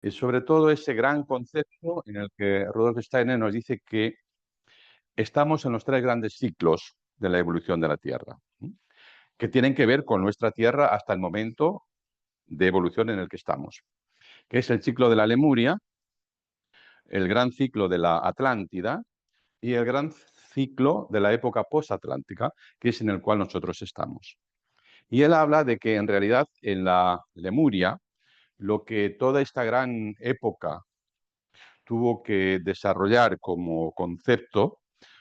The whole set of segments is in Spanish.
es sobre todo ese gran concepto en el que Rudolf Steiner nos dice que estamos en los tres grandes ciclos de la evolución de la Tierra, que tienen que ver con nuestra Tierra hasta el momento de evolución en el que estamos, que es el ciclo de la Lemuria, el gran ciclo de la Atlántida y el gran ciclo de la época posatlántica, que es en el cual nosotros estamos. Y él habla de que en realidad en la Lemuria, lo que toda esta gran época tuvo que desarrollar como concepto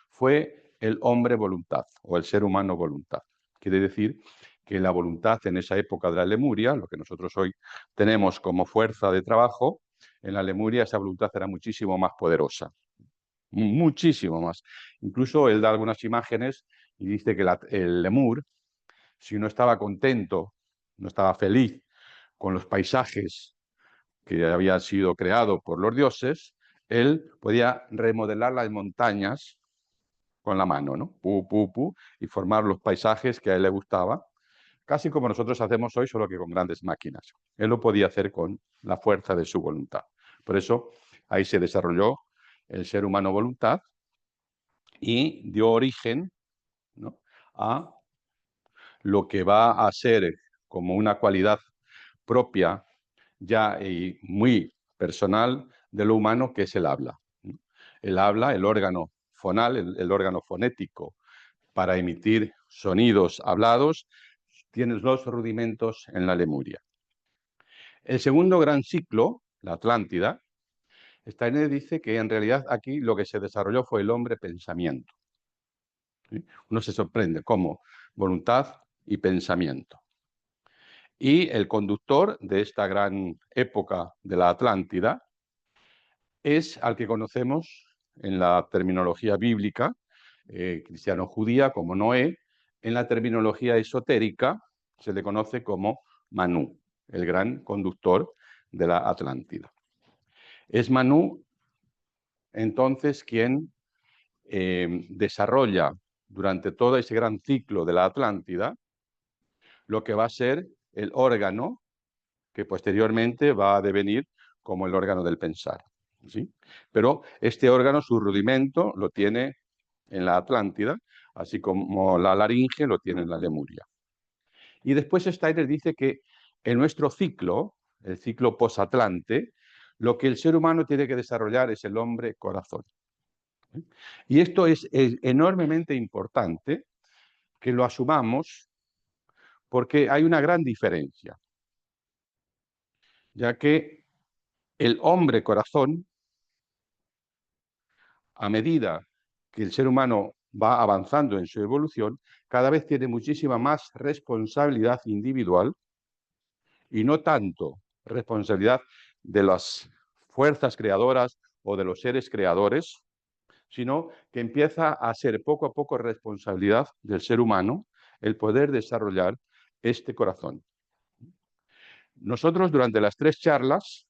fue el hombre voluntad o el ser humano voluntad. Quiere decir que la voluntad en esa época de la Lemuria, lo que nosotros hoy tenemos como fuerza de trabajo, en la Lemuria esa voluntad era muchísimo más poderosa, muchísimo más. Incluso él da algunas imágenes y dice que el lemur, si no estaba contento, no estaba feliz con los paisajes que habían sido creados por los dioses, él podía remodelar las montañas con la mano, ¿no? Pu, pu, pu, y formar los paisajes que a él le gustaba, casi como nosotros hacemos hoy, solo que con grandes máquinas. Él lo podía hacer con la fuerza de su voluntad. Por eso ahí se desarrolló el ser humano voluntad y dio origen, ¿no?, a lo que va a ser como una cualidad propia ya y muy personal de lo humano, que es el habla. El habla, el órgano fonal, el órgano fonético para emitir sonidos hablados, tiene los rudimentos en la Lemuria. El segundo gran ciclo, la Atlántida, Steiner dice que en realidad aquí lo que se desarrolló fue el hombre pensamiento. ¿Sí? Uno se sorprende cómo voluntad y pensamiento. Y el conductor de esta gran época de la Atlántida es al que conocemos en la terminología bíblica, cristiano-judía, como Noé. En la terminología esotérica se le conoce como Manú, el gran conductor de la Atlántida. Es Manú, entonces, quien desarrolla durante todo ese gran ciclo de la Atlántida lo que va a ser el órgano que posteriormente va a devenir como el órgano del pensar, ¿sí? Pero este órgano, su rudimento, lo tiene en la Atlántida, así como la laringe lo tiene en la Lemuria. Y después Steiner dice que en nuestro ciclo, el ciclo posatlante, lo que el ser humano tiene que desarrollar es el hombre corazón. Y esto es enormemente importante que lo asumamos porque hay una gran diferencia, ya que el hombre corazón, a medida que el ser humano va avanzando en su evolución, cada vez tiene muchísima más responsabilidad individual y no tanto responsabilidad de las fuerzas creadoras o de los seres creadores, sino que empieza a ser poco a poco responsabilidad del ser humano el poder desarrollar este corazón. Nosotros durante las 3 charlas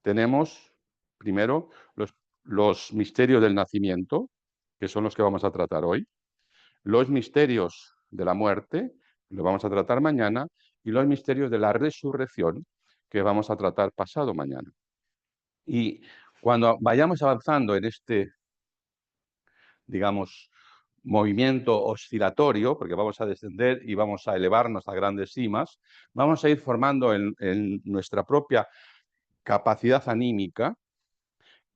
tenemos primero los misterios del nacimiento, que son los que vamos a tratar hoy, los misterios de la muerte, lo vamos a tratar mañana, y los misterios de la resurrección, que vamos a tratar pasado mañana. Y cuando vayamos avanzando en este, digamos, movimiento oscilatorio, porque vamos a descender y vamos a elevarnos a grandes cimas, vamos a ir formando en nuestra propia capacidad anímica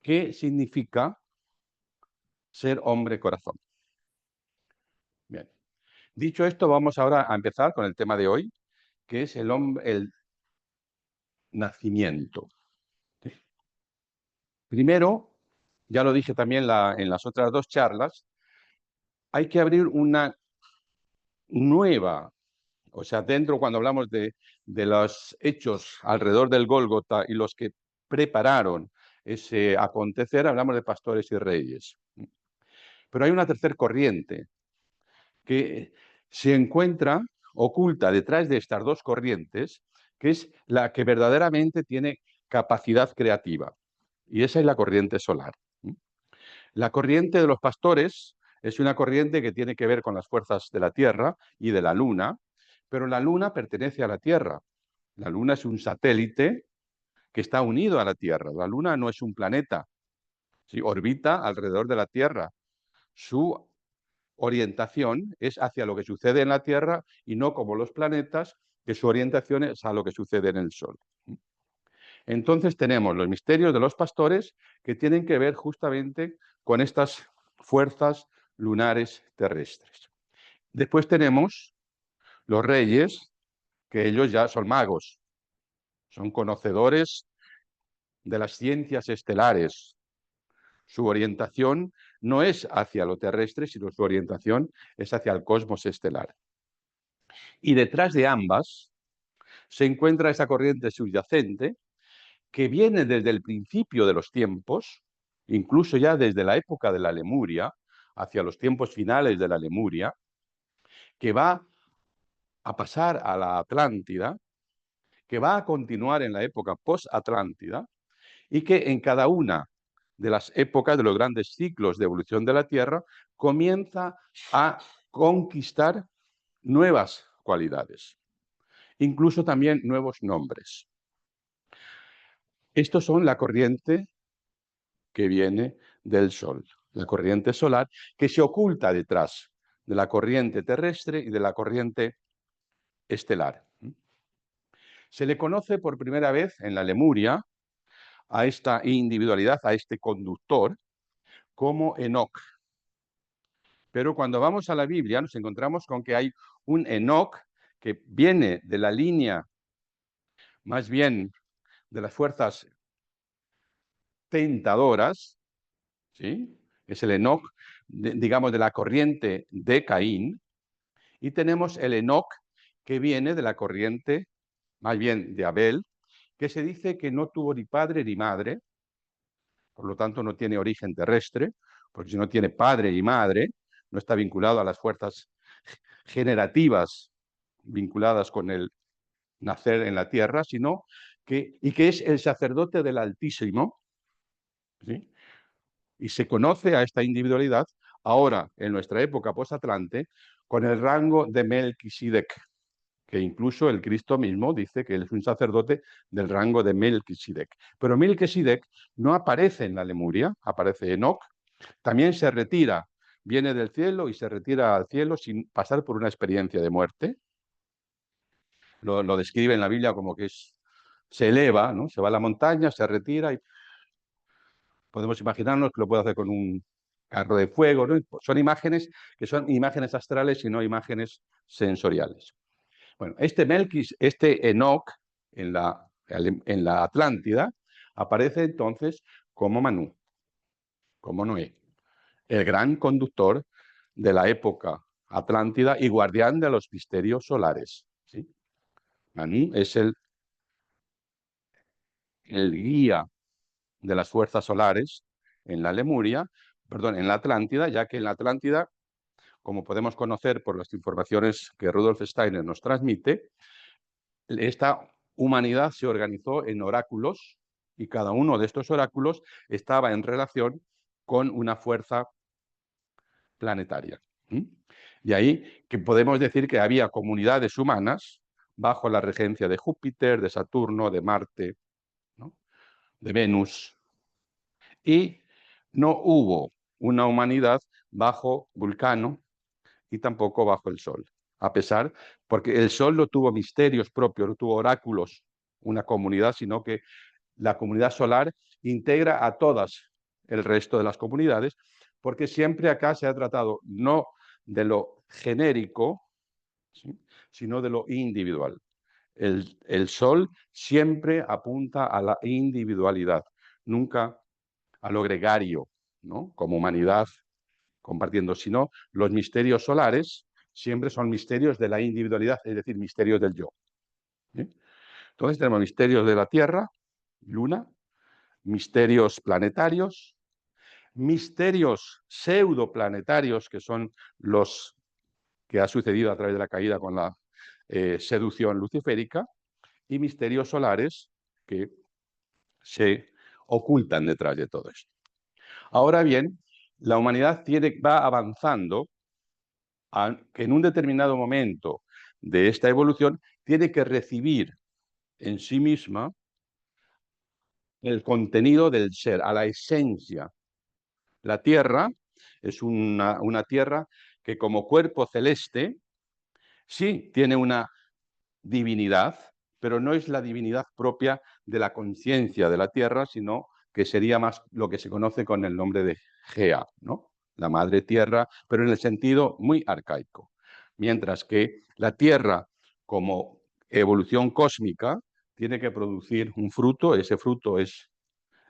qué significa ser hombre corazón. Bien. Dicho esto, vamos ahora a empezar con el tema de hoy, que es el nacimiento. ¿Sí? Primero, ya lo dije también en las otras 2 charlas, hay que abrir una nueva, o sea, dentro cuando hablamos de los hechos alrededor del Gólgota y los que prepararon ese acontecer, hablamos de pastores y reyes. Pero hay una tercera corriente que se encuentra oculta detrás de estas 2 corrientes, que es la que verdaderamente tiene capacidad creativa. Y esa es la corriente solar. La corriente de los pastores es una corriente que tiene que ver con las fuerzas de la Tierra y de la Luna, pero la Luna pertenece a la Tierra. La Luna es un satélite que está unido a la Tierra. La Luna no es un planeta, ¿sí? Orbita alrededor de la Tierra. Su orientación es hacia lo que sucede en la Tierra y no como los planetas, que su orientación es a lo que sucede en el Sol. Entonces tenemos los misterios de los pastores que tienen que ver justamente con estas fuerzas lunares terrestres. Después tenemos los reyes, que ellos ya son magos, son conocedores de las ciencias estelares. Su orientación no es hacia lo terrestre, sino su orientación es hacia el cosmos estelar. Y detrás de ambas se encuentra esa corriente subyacente que viene desde el principio de los tiempos, incluso ya desde la época de la Lemuria, hacia los tiempos finales de la Lemuria, que va a pasar a la Atlántida, que va a continuar en la época post-Atlántida y que en cada una de las épocas de los grandes ciclos de evolución de la Tierra comienza a conquistar nuevas cualidades, incluso también nuevos nombres. Estos son la corriente que viene del Sol, la corriente solar, que se oculta detrás de la corriente terrestre y de la corriente estelar. Se le conoce por primera vez en la Lemuria a esta individualidad, a este conductor, como Enoc. Pero cuando vamos a la Biblia nos encontramos con que hay un Enoc que viene de la línea, más bien de las fuerzas tentadoras, ¿sí? Es el Enoc, digamos, de la corriente de Caín, y tenemos el Enoc que viene de la corriente, más bien de Abel, que se dice que no tuvo ni padre ni madre, por lo tanto no tiene origen terrestre, porque si no tiene padre y madre, no está vinculado a las fuerzas generativas vinculadas con el nacer en la tierra, sino que es el sacerdote del Altísimo, ¿sí? Y se conoce a esta individualidad ahora, en nuestra época post-Atlante, con el rango de Melquisedec, que incluso el Cristo mismo dice que él es un sacerdote del rango de Melquisedec. Pero Melquisedec no aparece en la Lemuria, aparece Enoc, también se retira, viene del cielo y se retira al cielo sin pasar por una experiencia de muerte. Lo describe en la Biblia como que se eleva, ¿no? Se va a la montaña, se retira y podemos imaginarnos que lo puede hacer con un carro de fuego, ¿no? Son imágenes que son imágenes astrales y no imágenes sensoriales. Bueno, este Enoc en la Atlántida aparece entonces como Manú, como Noé, el gran conductor de la época Atlántida y guardián de los misterios solares, ¿sí? Manú es el guía de las fuerzas solares en la Lemuria, perdón, en la Atlántida, ya que en la Atlántida, como podemos conocer por las informaciones que Rudolf Steiner nos transmite, esta humanidad se organizó en oráculos y cada uno de estos oráculos estaba en relación con una fuerza planetaria. Y ahí que podemos decir que había comunidades humanas bajo la regencia de Júpiter, de Saturno, de Marte, ¿no? De Venus, y no hubo una humanidad bajo Vulcano y tampoco bajo el Sol, a pesar, porque el Sol no tuvo misterios propios, no tuvo oráculos, una comunidad, sino que la comunidad solar integra a todas el resto de las comunidades, porque siempre acá se ha tratado no de lo genérico, ¿sí?, sino de lo individual. El Sol siempre apunta a la individualidad, nunca a lo gregario, ¿no?, como humanidad compartiendo, sino los misterios solares siempre son misterios de la individualidad, es decir, misterios del yo. ¿Sí? Entonces tenemos misterios de la Tierra, Luna, misterios planetarios, misterios pseudoplanetarios, que son los que ha sucedido a través de la caída con la seducción luciférica, y misterios solares que se ocultan detrás de todo esto. Ahora bien, la humanidad va avanzando que en un determinado momento de esta evolución tiene que recibir en sí misma el contenido del ser, a la esencia. La Tierra es una Tierra que como cuerpo celeste sí tiene una divinidad, pero no es la divinidad propia de la conciencia de la Tierra, sino que sería más lo que se conoce con el nombre de Gea, ¿no? La madre Tierra, pero en el sentido muy arcaico. Mientras que la Tierra, como evolución cósmica, tiene que producir un fruto, ese fruto es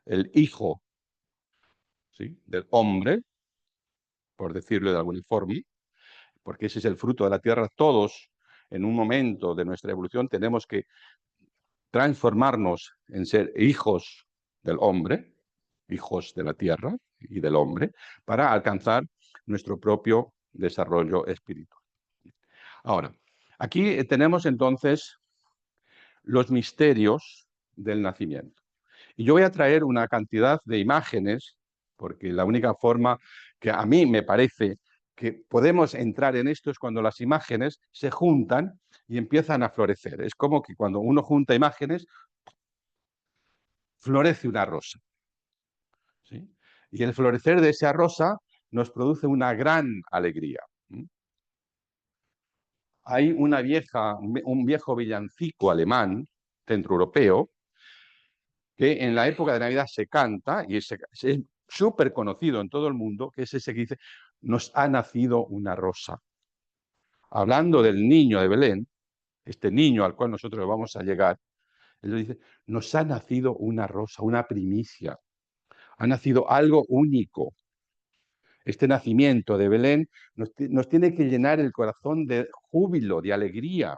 el hijo, ¿sí?, del hombre, por decirlo de alguna forma, porque ese es el fruto de la Tierra. Todos, en un momento de nuestra evolución, tenemos que transformarnos en ser hijos del hombre, hijos de la tierra y del hombre, para alcanzar nuestro propio desarrollo espiritual. Ahora, aquí tenemos entonces los misterios del nacimiento. Y yo voy a traer una cantidad de imágenes, porque la única forma que a mí me parece que podemos entrar en esto es cuando las imágenes se juntan y empiezan a florecer. Es como que cuando uno junta imágenes, florece una rosa, ¿sí? Y el florecer de esa rosa nos produce una gran alegría. Hay un viejo villancico alemán, centroeuropeo, que en la época de Navidad se canta, y es súper conocido en todo el mundo, que es ese que dice, nos ha nacido una rosa. Hablando del niño de Belén, este niño al cual nosotros vamos a llegar, él dice, nos ha nacido una rosa, una primicia, ha nacido algo único. Este nacimiento de Belén nos tiene que llenar el corazón de júbilo, de alegría.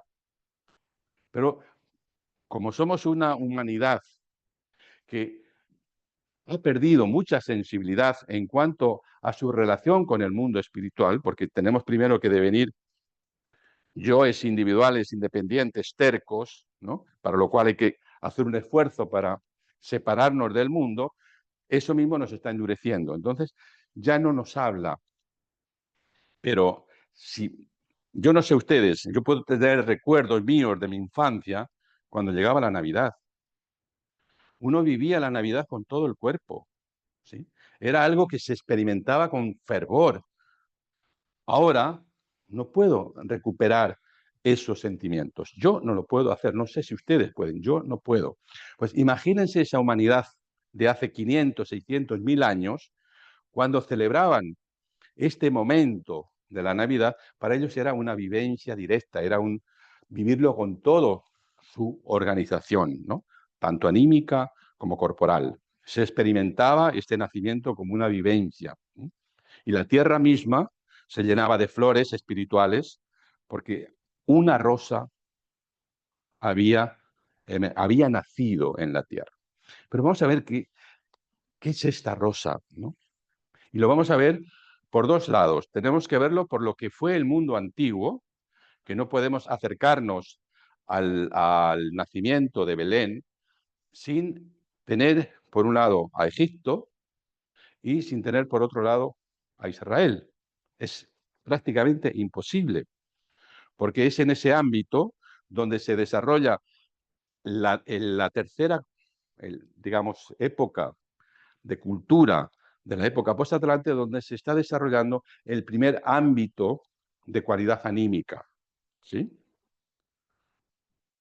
Pero como somos una humanidad que ha perdido mucha sensibilidad en cuanto a su relación con el mundo espiritual, porque tenemos primero que devenir yoes individuales, independientes, tercos, ¿no?, para lo cual hay que hacer un esfuerzo para separarnos del mundo, eso mismo nos está endureciendo. Entonces, ya no nos habla. Pero si yo no sé ustedes, yo puedo tener recuerdos míos de mi infancia cuando llegaba la Navidad. Uno vivía la Navidad con todo el cuerpo, ¿sí? Era algo que se experimentaba con fervor. Ahora no puedo recuperar esos sentimientos. Yo no lo puedo hacer. No sé si ustedes pueden. Yo no puedo. Pues imagínense esa humanidad de hace 500, 600, 1000 años, cuando celebraban este momento de la Navidad, para ellos era una vivencia directa, era un vivirlo con todo su organización, ¿no?, tanto anímica como corporal. Se experimentaba este nacimiento como una vivencia. Y la tierra misma se llenaba de flores espirituales porque una rosa había nacido en la tierra. Pero vamos a ver qué es esta rosa, ¿no? Y lo vamos a ver por dos lados. Tenemos que verlo por lo que fue el mundo antiguo, que no podemos acercarnos al nacimiento de Belén sin tener, por un lado, a Egipto y sin tener, por otro lado, a Israel. Es prácticamente imposible, porque es en ese ámbito donde se desarrolla la tercera, digamos, época de cultura de la época postatlante, donde se está desarrollando el primer ámbito de cualidad anímica, ¿sí?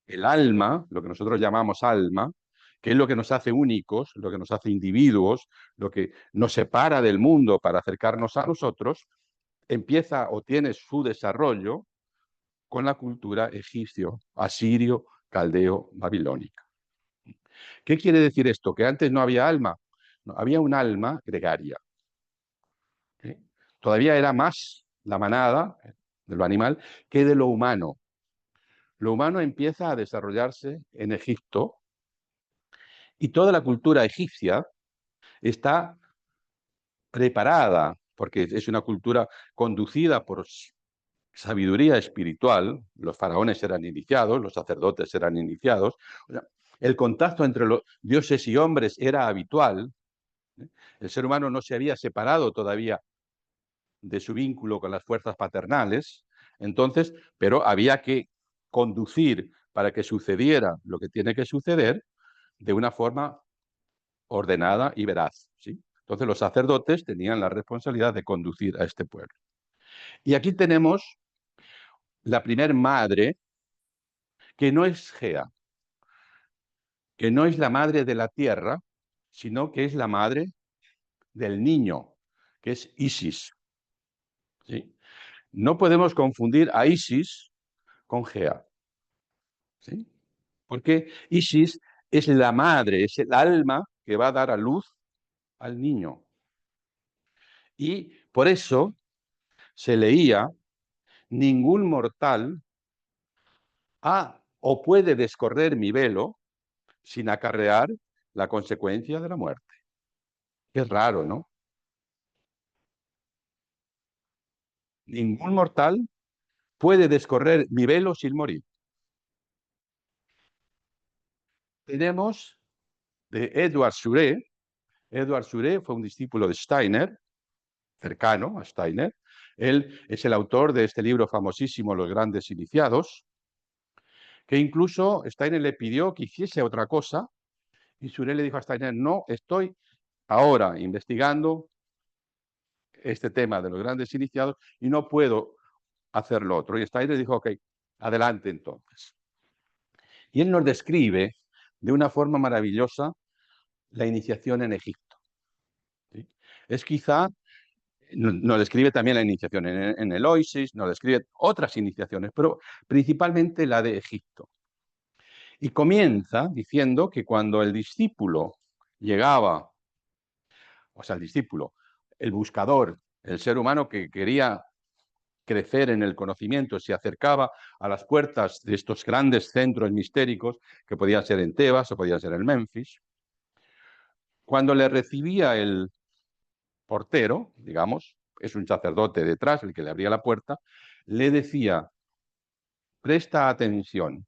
El alma, lo que nosotros llamamos alma, que es lo que nos hace únicos, lo que nos hace individuos, lo que nos separa del mundo para acercarnos a nosotros, empieza o tiene su desarrollo con la cultura egipcio, asirio, caldeo, babilónica. ¿Qué quiere decir esto? Que antes no había alma, no, había un alma gregaria. ¿Sí? Todavía era más la manada de lo animal que de lo humano. Lo humano empieza a desarrollarse en Egipto y toda la cultura egipcia está preparada, porque es una cultura conducida por sabiduría espiritual. Los faraones eran iniciados, los sacerdotes eran iniciados. O sea, el contacto entre los dioses y hombres era habitual. El ser humano no se había separado todavía de su vínculo con las fuerzas paternales, entonces, pero había que conducir para que sucediera lo que tiene que suceder de una forma ordenada y veraz, ¿sí? Entonces los sacerdotes tenían la responsabilidad de conducir a este pueblo. Y aquí tenemos la primer madre, que no es Gea, que no es la madre de la tierra, sino que es la madre del niño, que es Isis, ¿sí? No podemos confundir a Isis con Gea, ¿sí? Porque Isis es la madre, es el alma que va a dar a luz al niño. Y por eso se leía: ningún mortal ha o puede descorrer mi velo sin acarrear la consecuencia de la muerte. Es raro, ¿no? Ningún mortal puede descorrer mi velo sin morir. Tenemos de Edward Sure. Edward Sure fue un discípulo de Steiner, cercano a Steiner. Él es el autor de este libro famosísimo, Los Grandes Iniciados, que incluso Steiner le pidió que hiciese otra cosa y Sure le dijo a Steiner: no, estoy ahora investigando este tema de los grandes iniciados y no puedo hacer lo otro. Y Steiner dijo: ok, adelante entonces. Y él nos describe de una forma maravillosa la iniciación en Egipto, ¿sí? Es quizá, nos describe también la iniciación en el Oasis, nos describe otras iniciaciones, pero principalmente la de Egipto. Y comienza diciendo que cuando el discípulo llegaba, o sea, el discípulo, el buscador, el ser humano que quería crecer en el conocimiento, se acercaba a las puertas de estos grandes centros mistéricos, que podían ser en Tebas o podían ser en Memphis, cuando le recibía el portero, digamos, es un sacerdote detrás el que le abría la puerta, le decía: presta atención,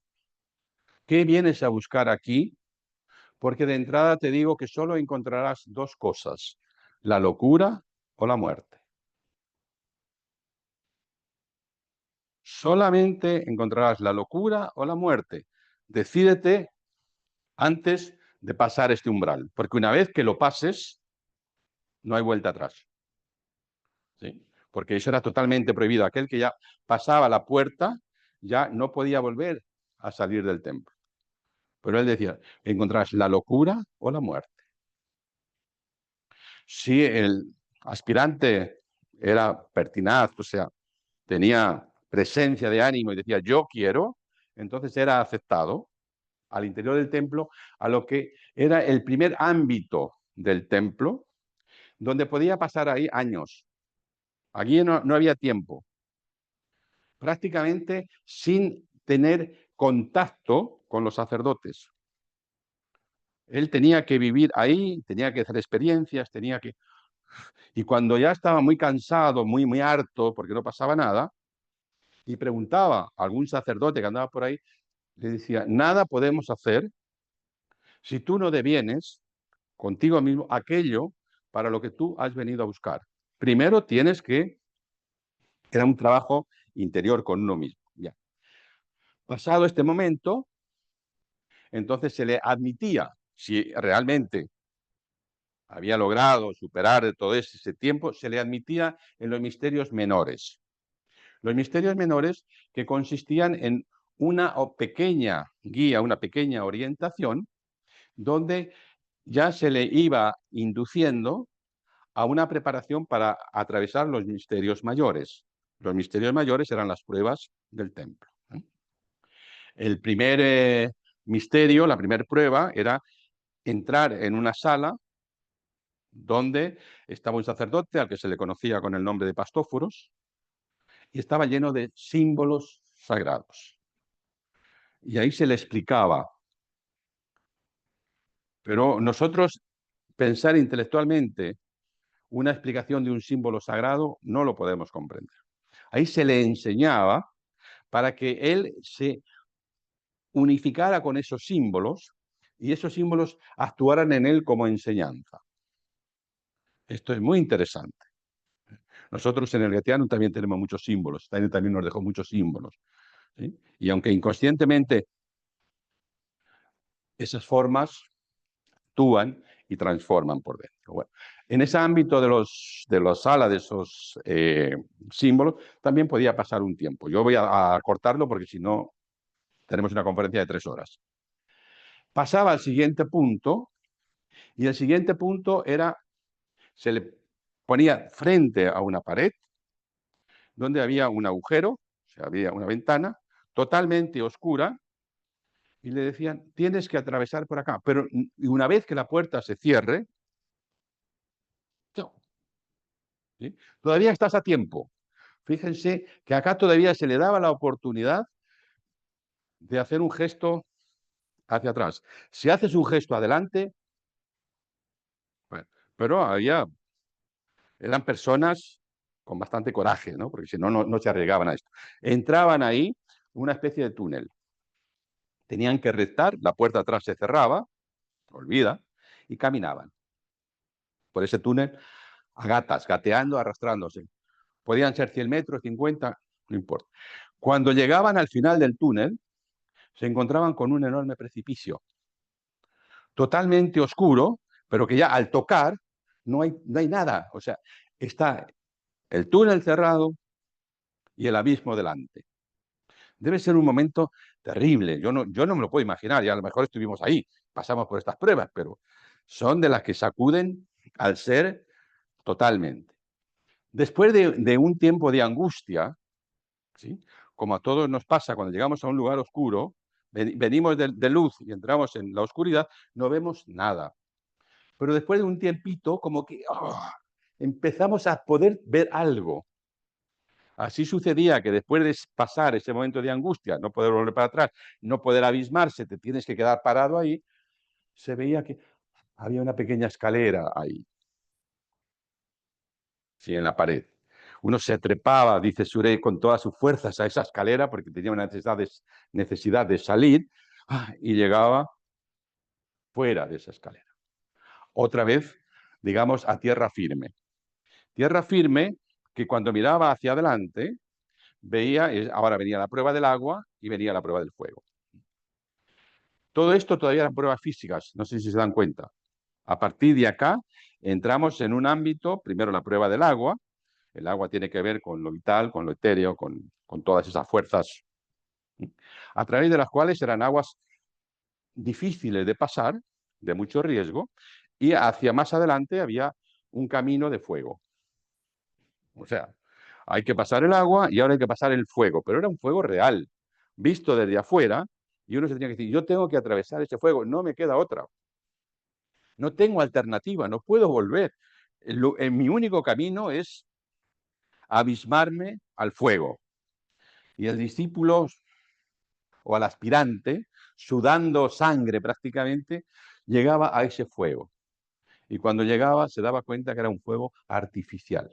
¿qué vienes a buscar aquí? Porque de entrada te digo que solo encontrarás dos cosas: la locura o la muerte. Solamente encontrarás la locura o la muerte. Decídete antes de pasar este umbral, porque una vez que lo pases, no hay vuelta atrás, ¿sí? Porque eso era totalmente prohibido. Aquel que ya pasaba la puerta ya no podía volver a salir del templo. Pero él decía: encontrarás la locura o la muerte. Si el aspirante era pertinaz, o sea, tenía presencia de ánimo y decía yo quiero, entonces era aceptado al interior del templo, a lo que era el primer ámbito del templo, donde podía pasar ahí años. Aquí no había tiempo, prácticamente sin tener contacto con los sacerdotes. Él tenía que vivir ahí, tenía que hacer experiencias, tenía que... Y cuando ya estaba muy cansado, muy harto, porque no pasaba nada, y preguntaba a algún sacerdote que andaba por ahí, le decía: nada podemos hacer si tú no devienes contigo mismo aquello para lo que tú has venido a buscar. Primero tienes que... Era un trabajo interior con uno mismo. Ya. Pasado este momento, entonces se le admitía, si realmente había logrado superar todo ese tiempo, se le admitía en los misterios menores. Los misterios menores que consistían en una pequeña guía, una pequeña orientación, donde ya se le iba induciendo a una preparación para atravesar los misterios mayores. Los misterios mayores eran las pruebas del templo. El primer misterio, la primera prueba, era entrar en una sala donde estaba un sacerdote al que se le conocía con el nombre de Pastóforos y estaba lleno de símbolos sagrados. Y ahí se le explicaba. Pero nosotros pensar intelectualmente una explicación de un símbolo sagrado no lo podemos comprender. Ahí se le enseñaba para que él se unificara con esos símbolos y esos símbolos actuaran en él como enseñanza. Esto es muy interesante. Nosotros en el Goetheanum también tenemos muchos símbolos. También nos dejó muchos símbolos, ¿sí? Y aunque inconscientemente esas formas actúan y transforman por dentro. Bueno, en ese ámbito de la sala, de esos símbolos, también podía pasar un tiempo. Yo voy a cortarlo porque si no, tenemos una conferencia de 3 horas. Pasaba al siguiente punto y el siguiente punto era, se le ponía frente a una pared donde había un agujero, o sea, había una ventana totalmente oscura y le decían, tienes que atravesar por acá, pero una vez que la puerta se cierre, ¿sí? Todavía estás a tiempo. Fíjense que acá todavía se le daba la oportunidad de hacer un gesto hacia atrás. Si haces un gesto adelante, bueno, pero eran personas con bastante coraje, ¿no? Porque si no, no se arriesgaban a esto. Entraban ahí una especie de túnel. Tenían que restar, la puerta atrás se cerraba, olvida, y caminaban por ese túnel a gatas, gateando, arrastrándose. Podían ser 100 metros, 50, no importa. Cuando llegaban al final del túnel, se encontraban con un enorme precipicio, totalmente oscuro, pero que ya al tocar no hay nada. O sea, está el túnel cerrado y el abismo delante. Debe ser un momento terrible. Yo no me lo puedo imaginar, y a lo mejor estuvimos ahí, pasamos por estas pruebas, pero son de las que sacuden al ser totalmente. Después de un tiempo de angustia, ¿sí? Como a todos nos pasa cuando llegamos a un lugar oscuro, venimos de luz y entramos en la oscuridad, no vemos nada. Pero después de un tiempito, como que empezamos a poder ver algo. Así sucedía que después de pasar ese momento de angustia, no poder volver para atrás, no poder abismarse, te tienes que quedar parado ahí, se veía que había una pequeña escalera ahí, sí, en la pared. Uno se trepaba, dice Surey, con todas sus fuerzas a esa escalera porque tenía una necesidad de salir y llegaba fuera de esa escalera. Otra vez, digamos, a tierra firme. Tierra firme que cuando miraba hacia adelante, veía, ahora venía la prueba del agua y venía la prueba del fuego. Todo esto todavía eran pruebas físicas, no sé si se dan cuenta. A partir de acá entramos en un ámbito, primero la prueba del agua, el agua tiene que ver con lo vital, con lo etéreo, con todas esas fuerzas, a través de las cuales eran aguas difíciles de pasar, de mucho riesgo, y hacia más adelante había un camino de fuego. O sea, hay que pasar el agua y ahora hay que pasar el fuego, pero era un fuego real, visto desde afuera, y uno se tenía que decir, yo tengo que atravesar ese fuego, no me queda otra. No tengo alternativa, no puedo volver. Mi único camino es abismarme al fuego. Y el discípulo o al aspirante, sudando sangre prácticamente, llegaba a ese fuego. Y cuando llegaba se daba cuenta que era un fuego artificial.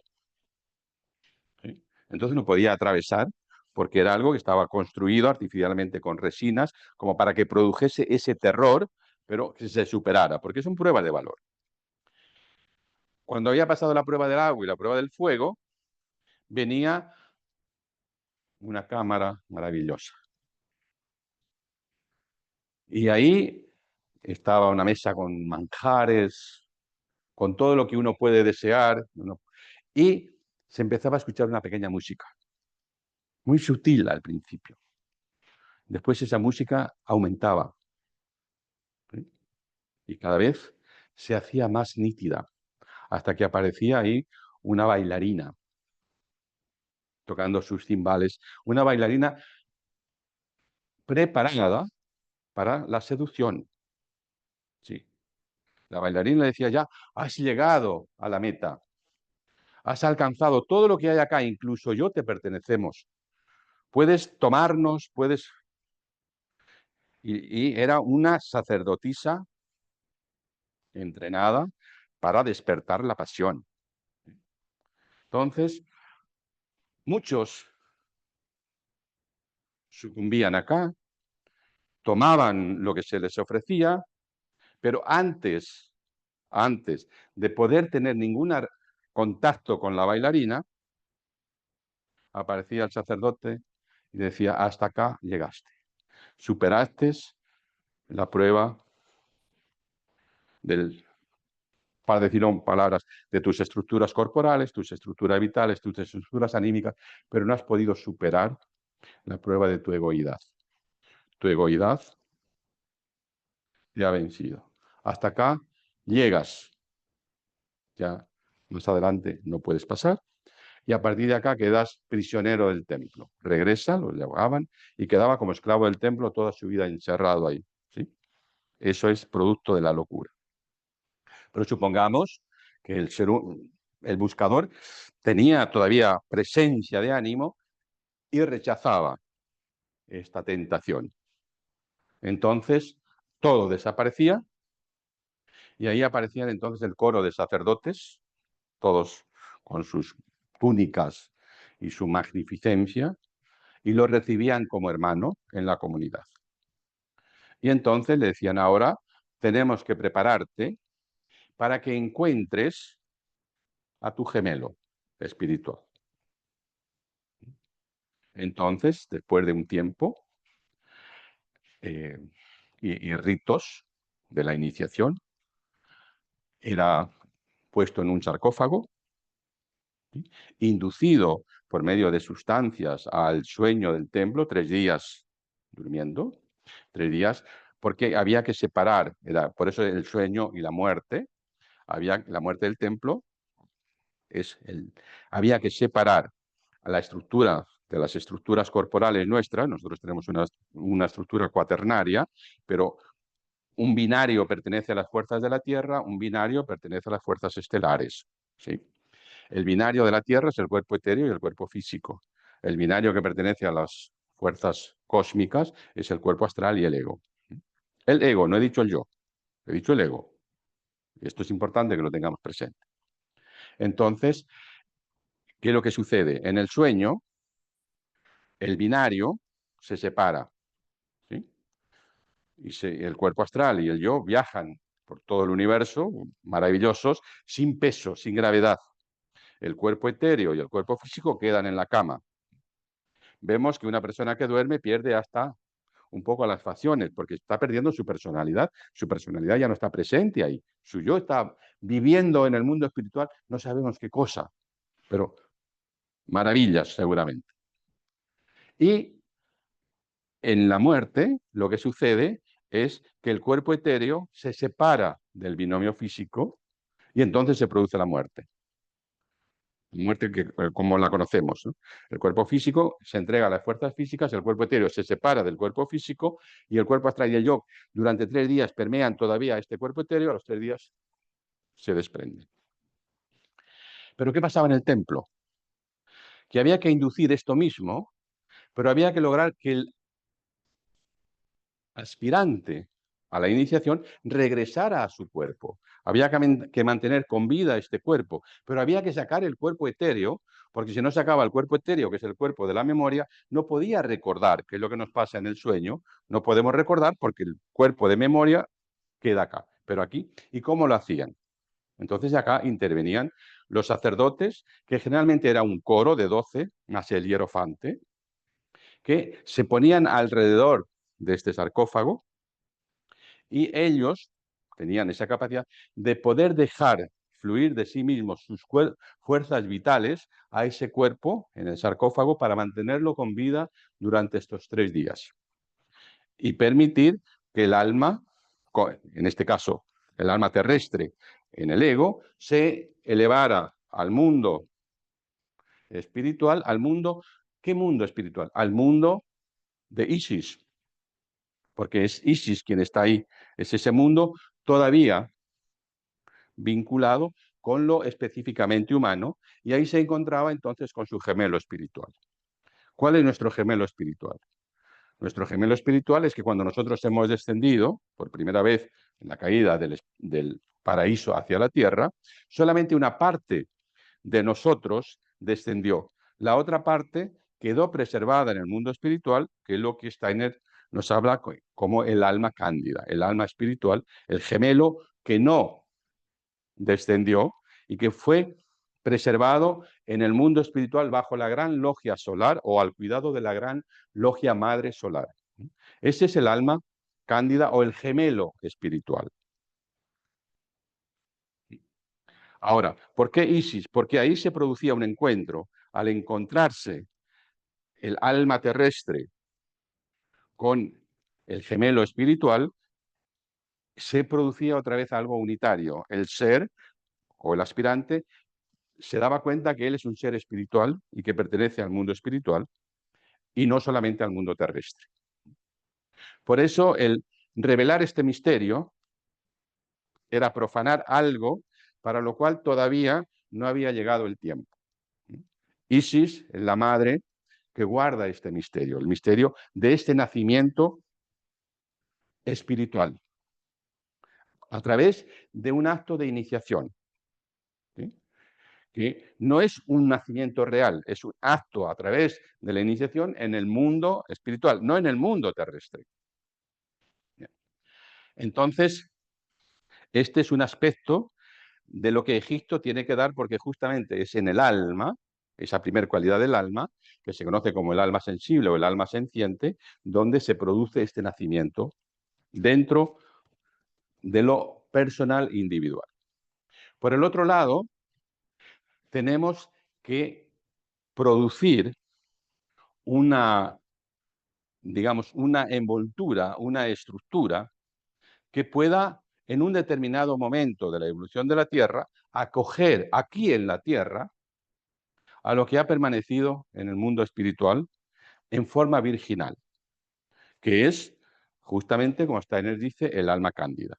¿Sí? Entonces no podía atravesar porque era algo que estaba construido artificialmente con resinas como para que produjese ese terror, pero que se superara, porque es una prueba de valor. Cuando había pasado la prueba del agua y la prueba del fuego, venía una cámara maravillosa. Y ahí estaba una mesa con manjares, con todo lo que uno puede desear, y se empezaba a escuchar una pequeña música, muy sutil al principio. Después esa música aumentaba, ¿sí? Y cada vez se hacía más nítida, hasta que aparecía ahí una bailarina tocando sus cimbales, una bailarina preparada para la seducción. Sí. La bailarina le decía ya, has llegado a la meta, has alcanzado todo lo que hay acá, incluso yo te pertenecemos. Puedes tomarnos, puedes... Y era una sacerdotisa entrenada para despertar la pasión. Entonces, muchos sucumbían acá, tomaban lo que se les ofrecía, pero antes de poder tener ningún contacto con la bailarina, aparecía el sacerdote y decía, hasta acá llegaste, superaste la prueba del para decirlo en palabras, de tus estructuras corporales, tus estructuras vitales, tus estructuras anímicas, pero no has podido superar la prueba de tu egoidad. Tu egoidad te ha vencido. Hasta acá llegas. Ya más adelante no puedes pasar. Y a partir de acá quedas prisionero del templo. Regresa, lo llevaban y quedaba como esclavo del templo toda su vida encerrado ahí. ¿Sí? Eso es producto de la locura. Pero supongamos que el buscador tenía todavía presencia de ánimo y rechazaba esta tentación. Entonces, todo desaparecía y ahí aparecían entonces el coro de sacerdotes, todos con sus túnicas y su magnificencia, y lo recibían como hermano en la comunidad. Y entonces le decían, ahora tenemos que prepararte para que encuentres a tu gemelo espiritual. Entonces, después de un tiempo y ritos de la iniciación, era puesto en un sarcófago, ¿sí? Inducido por medio de sustancias al sueño del templo, 3 días durmiendo, 3 días, porque había que separar, por eso el sueño y la muerte del templo, había que separar a la estructura de las estructuras corporales nuestras. Nosotros tenemos una estructura cuaternaria, pero un binario pertenece a las fuerzas de la Tierra, un binario pertenece a las fuerzas estelares. ¿Sí? El binario de la Tierra es el cuerpo etéreo y el cuerpo físico. El binario que pertenece a las fuerzas cósmicas es el cuerpo astral y el ego. El ego, no he dicho el yo, he dicho el ego. Esto es importante que lo tengamos presente. Entonces, ¿qué es lo que sucede? En el sueño, el binario se separa, ¿sí? Y el cuerpo astral y el yo viajan por todo el universo, maravillosos, sin peso, sin gravedad. El cuerpo etéreo y el cuerpo físico quedan en la cama. Vemos que una persona que duerme pierde hasta un poco las facciones, porque está perdiendo su personalidad ya no está presente ahí, su yo está viviendo en el mundo espiritual, no sabemos qué cosa, pero maravillas seguramente. Y en la muerte lo que sucede es que el cuerpo etéreo se separa del binomio físico y entonces se produce la muerte. Muerte como la conocemos, ¿no? El cuerpo físico se entrega a las fuerzas físicas, el cuerpo etéreo se separa del cuerpo físico y el cuerpo astral y el yo durante 3 días permean todavía este cuerpo etéreo, a los 3 días se desprenden. ¿Pero qué pasaba en el templo? Que había que inducir esto mismo, pero había que lograr que el aspirante a la iniciación regresara a su cuerpo. Había que mantener con vida este cuerpo, pero había que sacar el cuerpo etéreo, porque si no sacaba el cuerpo etéreo, que es el cuerpo de la memoria, no podía recordar, que es lo que nos pasa en el sueño, no podemos recordar porque el cuerpo de memoria queda acá, pero aquí. ¿Y cómo lo hacían? Entonces acá intervenían los sacerdotes, que generalmente era un coro de 12, más el hierofante, que se ponían alrededor de este sarcófago y ellos tenían esa capacidad de poder dejar fluir de sí mismos sus fuerzas vitales a ese cuerpo en el sarcófago para mantenerlo con vida durante estos 3 días y permitir que el alma, en este caso el alma terrestre en el ego, se elevara al mundo espiritual, ¿qué mundo espiritual? Al mundo de Isis, porque es Isis quien está ahí, es ese mundo todavía vinculado con lo específicamente humano, y ahí se encontraba entonces con su gemelo espiritual. ¿Cuál es nuestro gemelo espiritual? Nuestro gemelo espiritual es que cuando nosotros hemos descendido por primera vez en la caída del paraíso hacia la tierra, solamente una parte de nosotros descendió. La otra parte quedó preservada en el mundo espiritual, que es lo que Steiner nos habla como el alma cándida, el alma espiritual, el gemelo que no descendió y que fue preservado en el mundo espiritual bajo la gran logia solar o al cuidado de la gran logia madre solar. Ese es el alma cándida o el gemelo espiritual. Ahora, ¿por qué Isis? Porque ahí se producía un encuentro. Al encontrarse el alma terrestre con el gemelo espiritual, se producía otra vez algo unitario. El ser o el aspirante se daba cuenta que él es un ser espiritual y que pertenece al mundo espiritual y no solamente al mundo terrestre. Por eso el revelar este misterio era profanar algo para lo cual todavía no había llegado el tiempo. Isis es la madre que guarda este misterio, el misterio de este nacimiento espiritual, a través de un acto de iniciación, ¿sí? Que no es un nacimiento real, es un acto a través de la iniciación en el mundo espiritual, no en el mundo terrestre. Entonces, este es un aspecto de lo que Egipto tiene que dar, porque justamente es en el alma, esa primer cualidad del alma, que se conoce como el alma sensible o el alma senciente, donde se produce este nacimiento dentro de lo personal individual. Por el otro lado, tenemos que producir una, digamos, una envoltura, una estructura que pueda, en un determinado momento de la evolución de la Tierra, acoger aquí en la Tierra a lo que ha permanecido en el mundo espiritual en forma virginal, que es justamente, como Steiner dice, el alma cándida.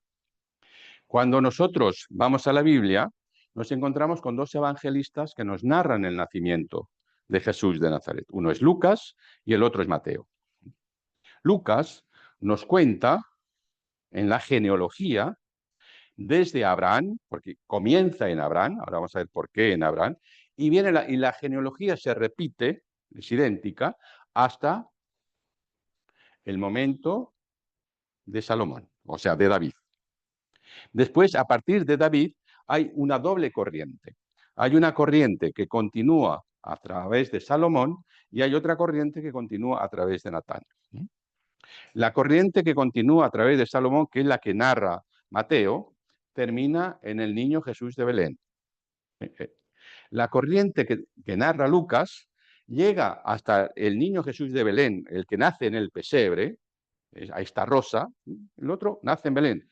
Cuando nosotros vamos a la Biblia, nos encontramos con dos evangelistas que nos narran el nacimiento de Jesús de Nazaret. Uno es Lucas y el otro es Mateo. Lucas nos cuenta en la genealogía desde Abraham, porque comienza en Abraham, ahora vamos a ver por qué en Abraham, y la genealogía se repite, es idéntica, hasta el momento de Salomón, o sea, de David. Después, a partir de David, hay una doble corriente. Hay una corriente que continúa a través de Salomón y hay otra corriente que continúa a través de Natán. La corriente que continúa a través de Salomón, que es la que narra Mateo, termina en el niño Jesús de Belén. La corriente que narra Lucas llega hasta el niño Jesús de Belén, el que nace en el pesebre, ahí está Rosa, el otro nace en Belén,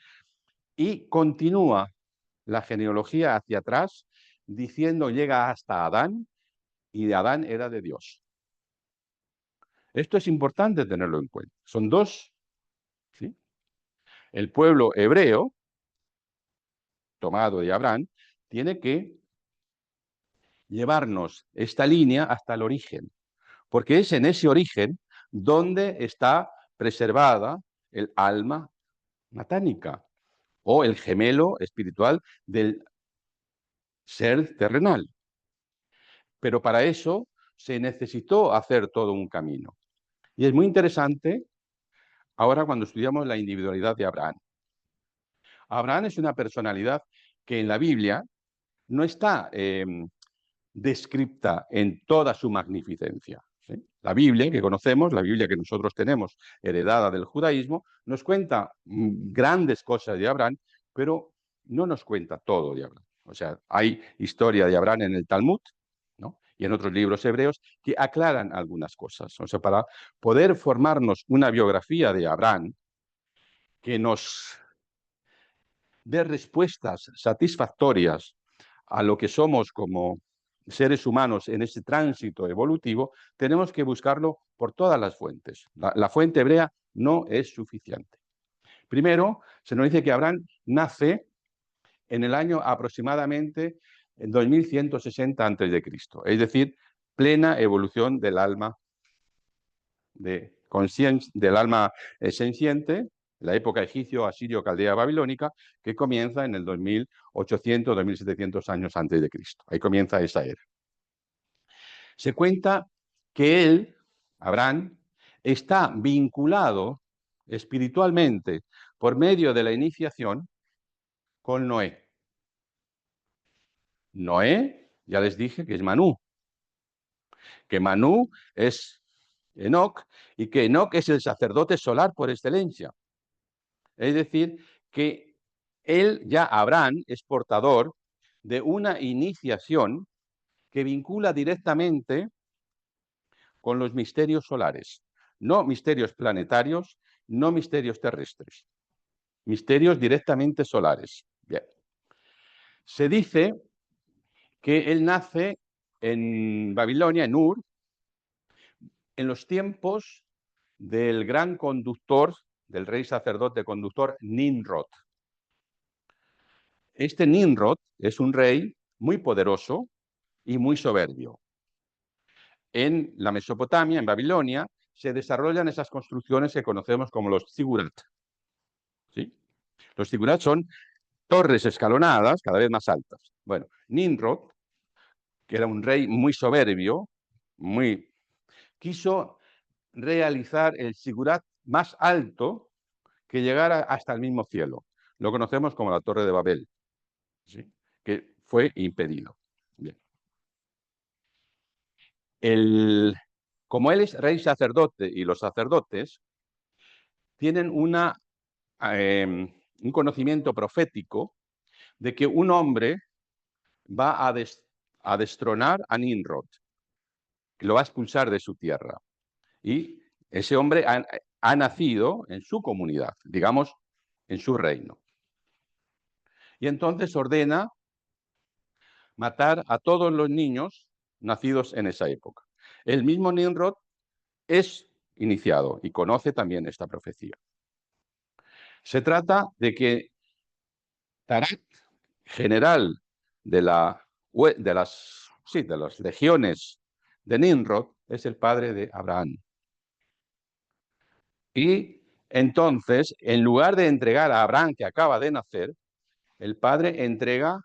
y continúa la genealogía hacia atrás, diciendo llega hasta Adán, y de Adán era de Dios. Esto es importante tenerlo en cuenta. Son dos, ¿sí? El pueblo hebreo, tomado de Abraham, tiene que llevarnos esta línea hasta el origen, porque es en ese origen donde está preservada el alma natánica o el gemelo espiritual del ser terrenal. Pero para eso se necesitó hacer todo un camino. Y es muy interesante ahora cuando estudiamos la individualidad de Abraham. Abraham es una personalidad que en la Biblia no está descripta en toda su magnificencia, ¿sí? La Biblia que conocemos, la Biblia que nosotros tenemos heredada del judaísmo, nos cuenta grandes cosas de Abraham, pero no nos cuenta todo de Abraham. O sea, hay historia de Abraham en el Talmud, ¿no? Y en otros libros hebreos que aclaran algunas cosas. O sea, para poder formarnos una biografía de Abraham que nos dé respuestas satisfactorias a lo que somos como seres humanos en ese tránsito evolutivo, tenemos que buscarlo por todas las fuentes. La fuente hebrea no es suficiente. Primero, se nos dice que Abraham nace en el año aproximadamente 2160 a.C., es decir, plena evolución del alma del alma senciente, la época egipcio, asirio, caldea, babilónica, que comienza en el 2800, 2700 años antes de Cristo. Ahí comienza esa era. Se cuenta que él, Abraham, está vinculado espiritualmente por medio de la iniciación con Noé. Noé, ya les dije que es Manú, que Manú es Enoc y que Enoc es el sacerdote solar por excelencia. Es decir, que él ya, Abraham, es portador de una iniciación que vincula directamente con los misterios solares, no misterios planetarios, no misterios terrestres, misterios directamente solares. Bien. Se dice que él nace en Babilonia, en Ur, en los tiempos del gran conductor, del rey sacerdote conductor Nimrod. Este Nimrod es un rey muy poderoso y muy soberbio. En la Mesopotamia, en Babilonia, se desarrollan esas construcciones que conocemos como los zigurat. ¿Sí? Los zigurat son torres escalonadas cada vez más altas. Bueno, Nimrod, que era un rey muy soberbio, quiso realizar el zigurat más alto que llegara hasta el mismo cielo. Lo conocemos como la Torre de Babel, ¿sí? Que fue impedido. Bien. Como él es rey sacerdote y los sacerdotes tienen un conocimiento profético de que un hombre va a destronar a Nimrod, que lo va a expulsar de su tierra. Y ese hombre ha nacido en su comunidad, digamos, en su reino. Y entonces ordena matar a todos los niños nacidos en esa época. El mismo Nimrod es iniciado y conoce también esta profecía. Se trata de que Tarat, general de las legiones de Nimrod, es el padre de Abraham. Y entonces, en lugar de entregar a Abraham, que acaba de nacer, el padre entrega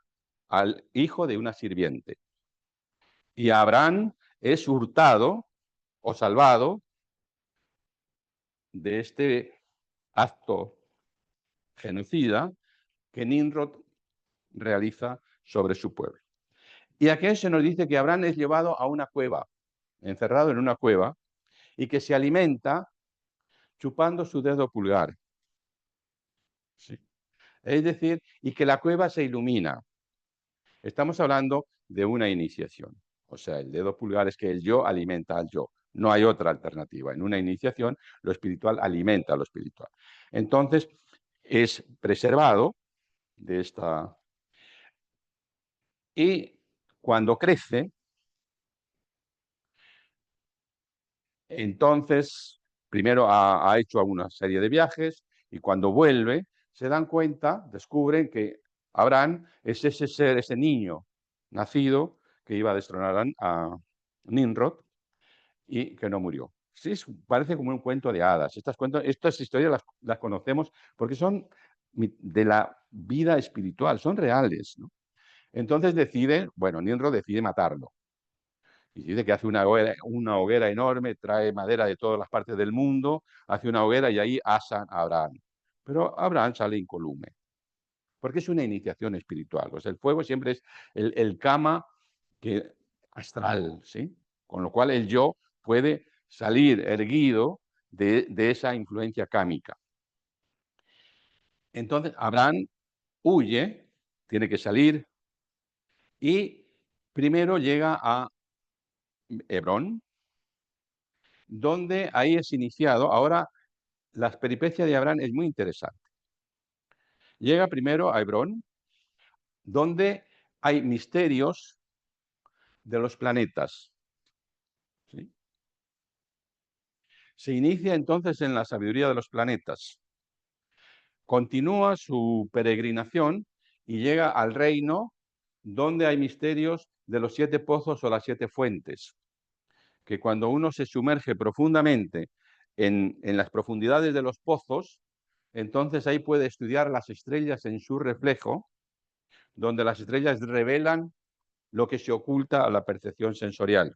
al hijo de una sirviente. Y Abraham es hurtado o salvado de este acto genocida que Nimrod realiza sobre su pueblo. Y aquí se nos dice que Abraham es llevado a una cueva, encerrado en una cueva, y que se alimenta chupando su dedo pulgar. Sí. Es decir, y que la cueva se ilumina. Estamos hablando de una iniciación. O sea, el dedo pulgar es que el yo alimenta al yo. No hay otra alternativa. En una iniciación, lo espiritual alimenta a lo espiritual. Entonces, es preservado de esta... Y cuando crece, entonces, primero ha hecho una serie de viajes y cuando vuelve, se dan cuenta, descubren que Abraham es ese ser, ese niño nacido que iba a destronar a Nimrod y que no murió. Sí, parece como un cuento de hadas. Estas historias las conocemos porque son de la vida espiritual, son reales, ¿no? Entonces Nimrod decide matarlo. Y dice que hace una hoguera enorme, trae madera de todas las partes del mundo, hace una hoguera y ahí asan a Abraham. Pero Abraham sale incolume, porque es una iniciación espiritual. O sea, el fuego siempre es el kama astral, ¿sí? Con lo cual el yo puede salir erguido de esa influencia cámica. Entonces Abraham huye, tiene que salir y primero llega a Hebrón, donde ahí es iniciado. Ahora, las peripecias de Abraham es muy interesante. Llega primero a Hebrón, donde hay misterios de los planetas. ¿Sí? Se inicia entonces en la sabiduría de los planetas. Continúa su peregrinación y llega al reino donde hay misterios de los 7 pozos o las 7 fuentes, que cuando uno se sumerge profundamente en las profundidades de los pozos, entonces ahí puede estudiar las estrellas en su reflejo, donde las estrellas revelan lo que se oculta a la percepción sensorial.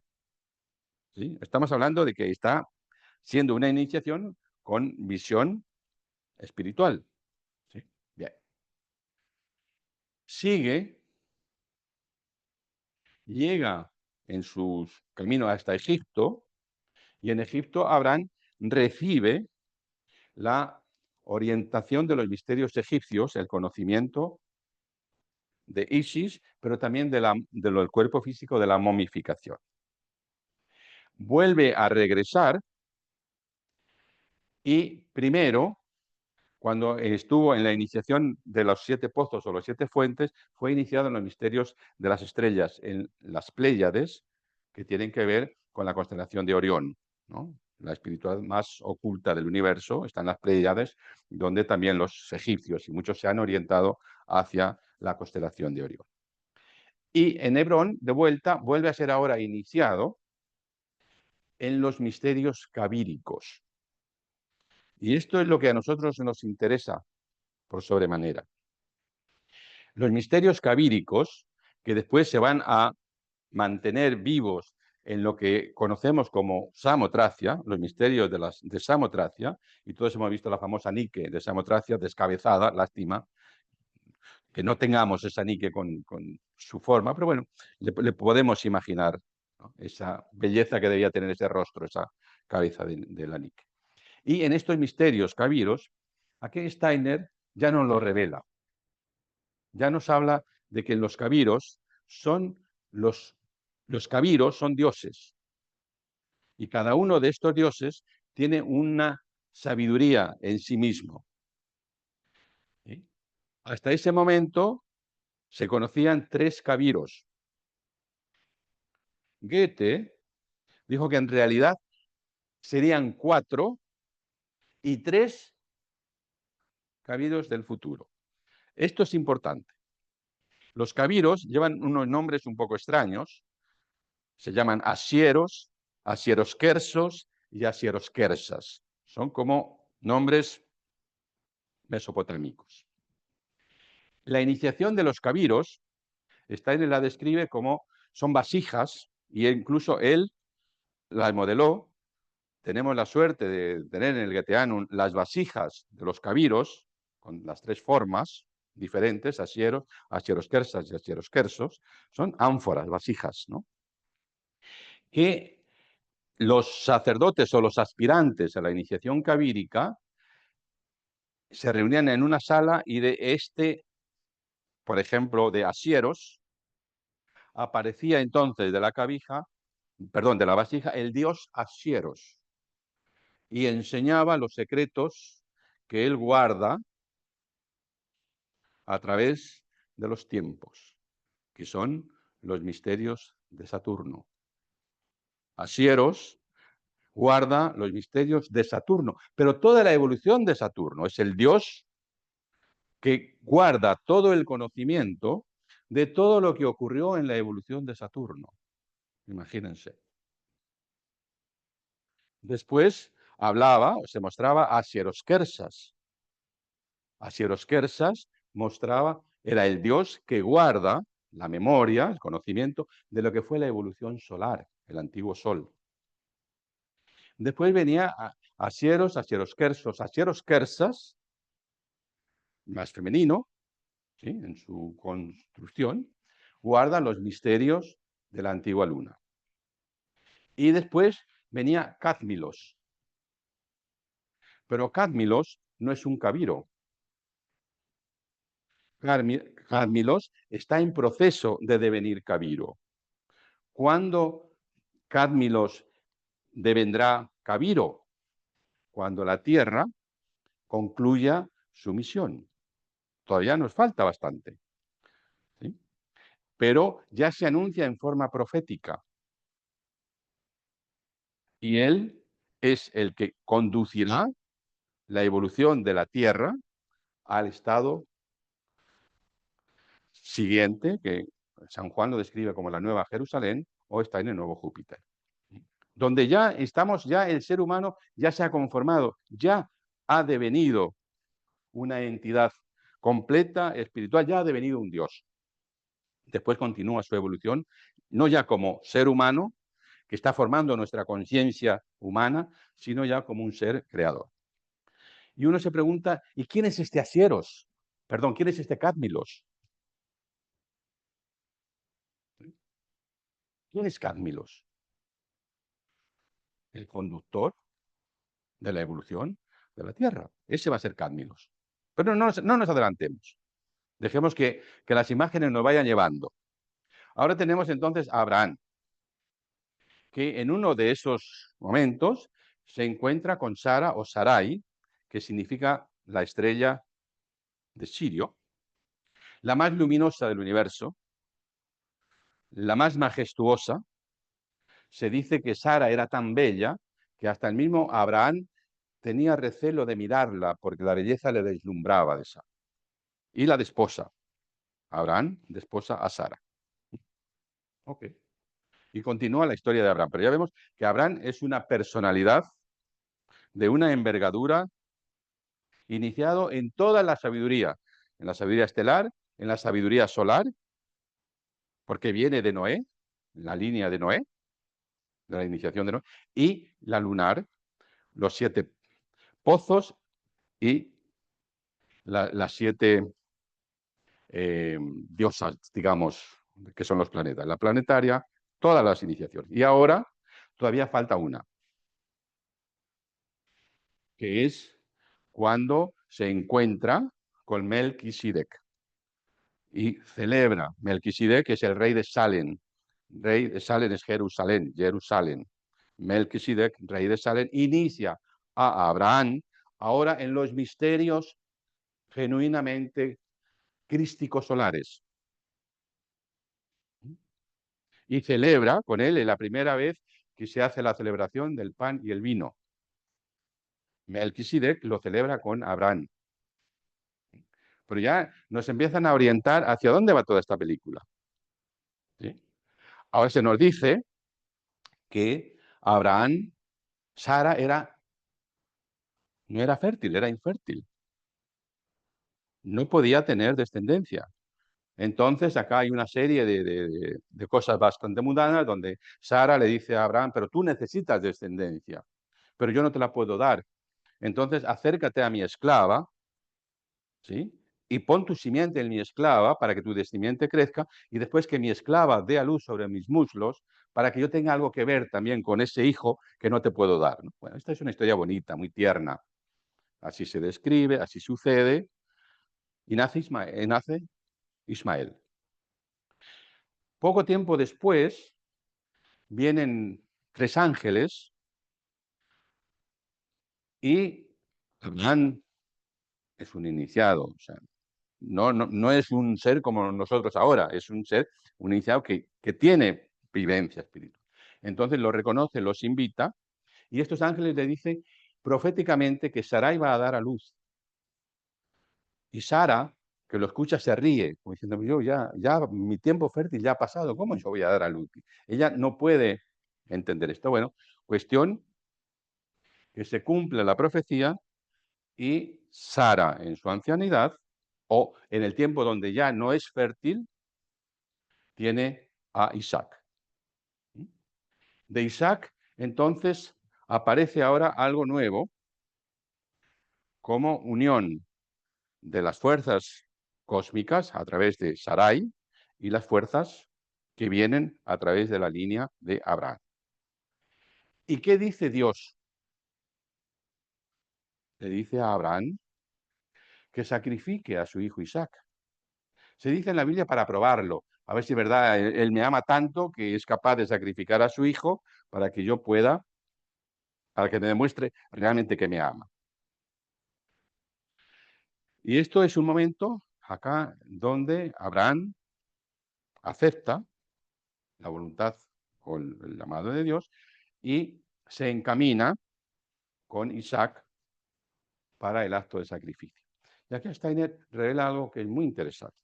¿Sí? Estamos hablando de que está siendo una iniciación con visión espiritual. ¿Sí? Bien. Sigue, llega en su camino hasta Egipto, y en Egipto Abraham recibe la orientación de los misterios egipcios, el conocimiento de Isis, pero también del cuerpo físico de la momificación. Vuelve a regresar y primero, cuando estuvo en la iniciación de los 7 pozos o los 7 fuentes, fue iniciado en los misterios de las estrellas, en las Pléyades, que tienen que ver con la constelación de Orión, ¿no? La espiritualidad más oculta del universo está en las Pléyades, donde también los egipcios y muchos se han orientado hacia la constelación de Orión. Y en Hebrón, de vuelta, vuelve a ser ahora iniciado en los misterios cabíricos. Y esto es lo que a nosotros nos interesa por sobremanera. Los misterios cabíricos, que después se van a mantener vivos en lo que conocemos como Samotracia, los misterios de Samotracia, y todos hemos visto la famosa Nike de Samotracia descabezada, lástima que no tengamos esa Nike con su forma, pero bueno, le podemos imaginar, ¿no?, esa belleza que debía tener ese rostro, esa cabeza de la Nike. Y en estos misterios cabiros, aquí Steiner ya no lo revela. Ya nos habla de que los cabiros son los cabiros son dioses. Y cada uno de estos dioses tiene una sabiduría en sí mismo. ¿Sí? Hasta ese momento se conocían 3 cabiros. Goethe dijo que en realidad serían 4 y 3 cabiros del futuro. Esto es importante. Los cabiros llevan unos nombres un poco extraños. Se llaman asieros, asierosquersos y asierosquersas. Son como nombres mesopotámicos. La iniciación de los cabiros, Steiner la describe como son vasijas, y incluso él las modeló. Tenemos la suerte de tener en el Goetheanum las vasijas de los cabiros, con las 3 formas diferentes, asieros, asierosquersas y asierosquersos, son ánforas, vasijas, ¿no?, que los sacerdotes o los aspirantes a la iniciación cabírica se reunían en una sala y por ejemplo, de asieros, aparecía entonces de la vasija, el dios Asieros, y enseñaba los secretos que él guarda a través de los tiempos, que son los misterios de Saturno. Asieros guarda los misterios de Saturno, pero toda la evolución de Saturno es el dios que guarda todo el conocimiento de todo lo que ocurrió en la evolución de Saturno. Imagínense. Después hablaba o se mostraba Asierosquersas. Asierosquersas era el dios que guarda la memoria, el conocimiento de lo que fue la evolución solar, el antiguo Sol. Después venía Asieros, Asierosquersos, Asierosquersas, más femenino, ¿sí?, en su construcción, guarda los misterios de la antigua luna. Y después venía Cádmilos. Pero Cádmilos no es un cabiro. Cádmilos está en proceso de devenir cabiro. ¿Cuándo Cádmilos devendrá cabiro? Cuando la Tierra concluya su misión. Todavía nos falta bastante, ¿sí?, pero ya se anuncia en forma profética. Y él es el que conducirá la evolución de la Tierra al estado siguiente, que San Juan lo describe como la Nueva Jerusalén, o está en el Nuevo Júpiter, donde ya el ser humano ya se ha conformado, ya ha devenido una entidad completa, espiritual, ya ha devenido un Dios. Después continúa su evolución, no ya como ser humano, que está formando nuestra conciencia humana, sino ya como un ser creador. Y uno se pregunta, ¿y quién es este Asieros? Perdón, ¿quién es este Cádmilos? ¿Quién es Cádmilos? El conductor de la evolución de la Tierra. Ese va a ser Cádmilos. Pero no nos adelantemos. Dejemos que las imágenes nos vayan llevando. Ahora tenemos entonces a Abraham, que en uno de esos momentos se encuentra con Sara o Sarai, que significa la estrella de Sirio, la más luminosa del universo, la más majestuosa. Se dice que Sara era tan bella que hasta el mismo Abraham tenía recelo de mirarla porque la belleza le deslumbraba de Sara. Y la desposa. Abraham desposa a Sara. Ok. Y continúa la historia de Abraham. Pero ya vemos que Abraham es una personalidad de una envergadura iniciado en toda la sabiduría, en la sabiduría estelar, en la sabiduría solar, porque viene de Noé, la línea de Noé, de la iniciación de Noé, y la lunar, los 7 pozos y las 7 diosas, digamos, que son los planetas, la planetaria, todas las iniciaciones. Y ahora todavía falta una, que es cuando se encuentra con Melquisedec y celebra. Melquisedec, que es el rey de Salem. Rey de Salem es Jerusalén, Jerusalén. Melquisedec, rey de Salem, inicia a Abraham ahora en los misterios genuinamente crísticos solares. Y celebra con él, en la primera vez que se hace la celebración del pan y el vino. Melquisedec lo celebra con Abraham. Pero ya nos empiezan a orientar hacia dónde va toda esta película. ¿Sí? Ahora se nos dice que Abraham, Sara no era fértil, era infértil. No podía tener descendencia. Entonces acá hay una serie de cosas bastante mundanas donde Sara le dice a Abraham, pero tú necesitas descendencia, pero yo no te la puedo dar. Entonces acércate a mi esclava, ¿sí? Y pon tu simiente en mi esclava para que tu descendiente crezca y después que mi esclava dé a luz sobre mis muslos para que yo tenga algo que ver también con ese hijo que no te puedo dar, ¿no? Bueno, esta es una historia bonita, muy tierna. Así se describe, así sucede y nace Ismael. Poco tiempo después vienen 3 ángeles y Abraham es un iniciado, o sea, no es un ser como nosotros ahora, es un ser, un iniciado que tiene vivencia espiritual. Entonces lo reconoce, los invita, y estos ángeles le dicen proféticamente que Sarai va a dar a luz. Y Sara, que lo escucha, se ríe, como diciendo, yo ya mi tiempo fértil ya ha pasado, ¿cómo yo voy a dar a luz? Ella no puede entender esto. Bueno, cuestión que se cumple la profecía y Sara en su ancianidad o en el tiempo donde ya no es fértil, tiene a Isaac. De Isaac, entonces, aparece ahora algo nuevo como unión de las fuerzas cósmicas a través de Sarai y las fuerzas que vienen a través de la línea de Abraham. ¿Y qué dice Dios? Le dice a Abraham que sacrifique a su hijo Isaac. Se dice en la Biblia para probarlo, a ver si es verdad, él me ama tanto que es capaz de sacrificar a su hijo para que yo pueda, para que me demuestre realmente que me ama. Y esto es un momento acá donde Abraham acepta la voluntad o el llamado de Dios y se encamina con Isaac para el acto de sacrificio. Y aquí Steiner revela algo que es muy interesante.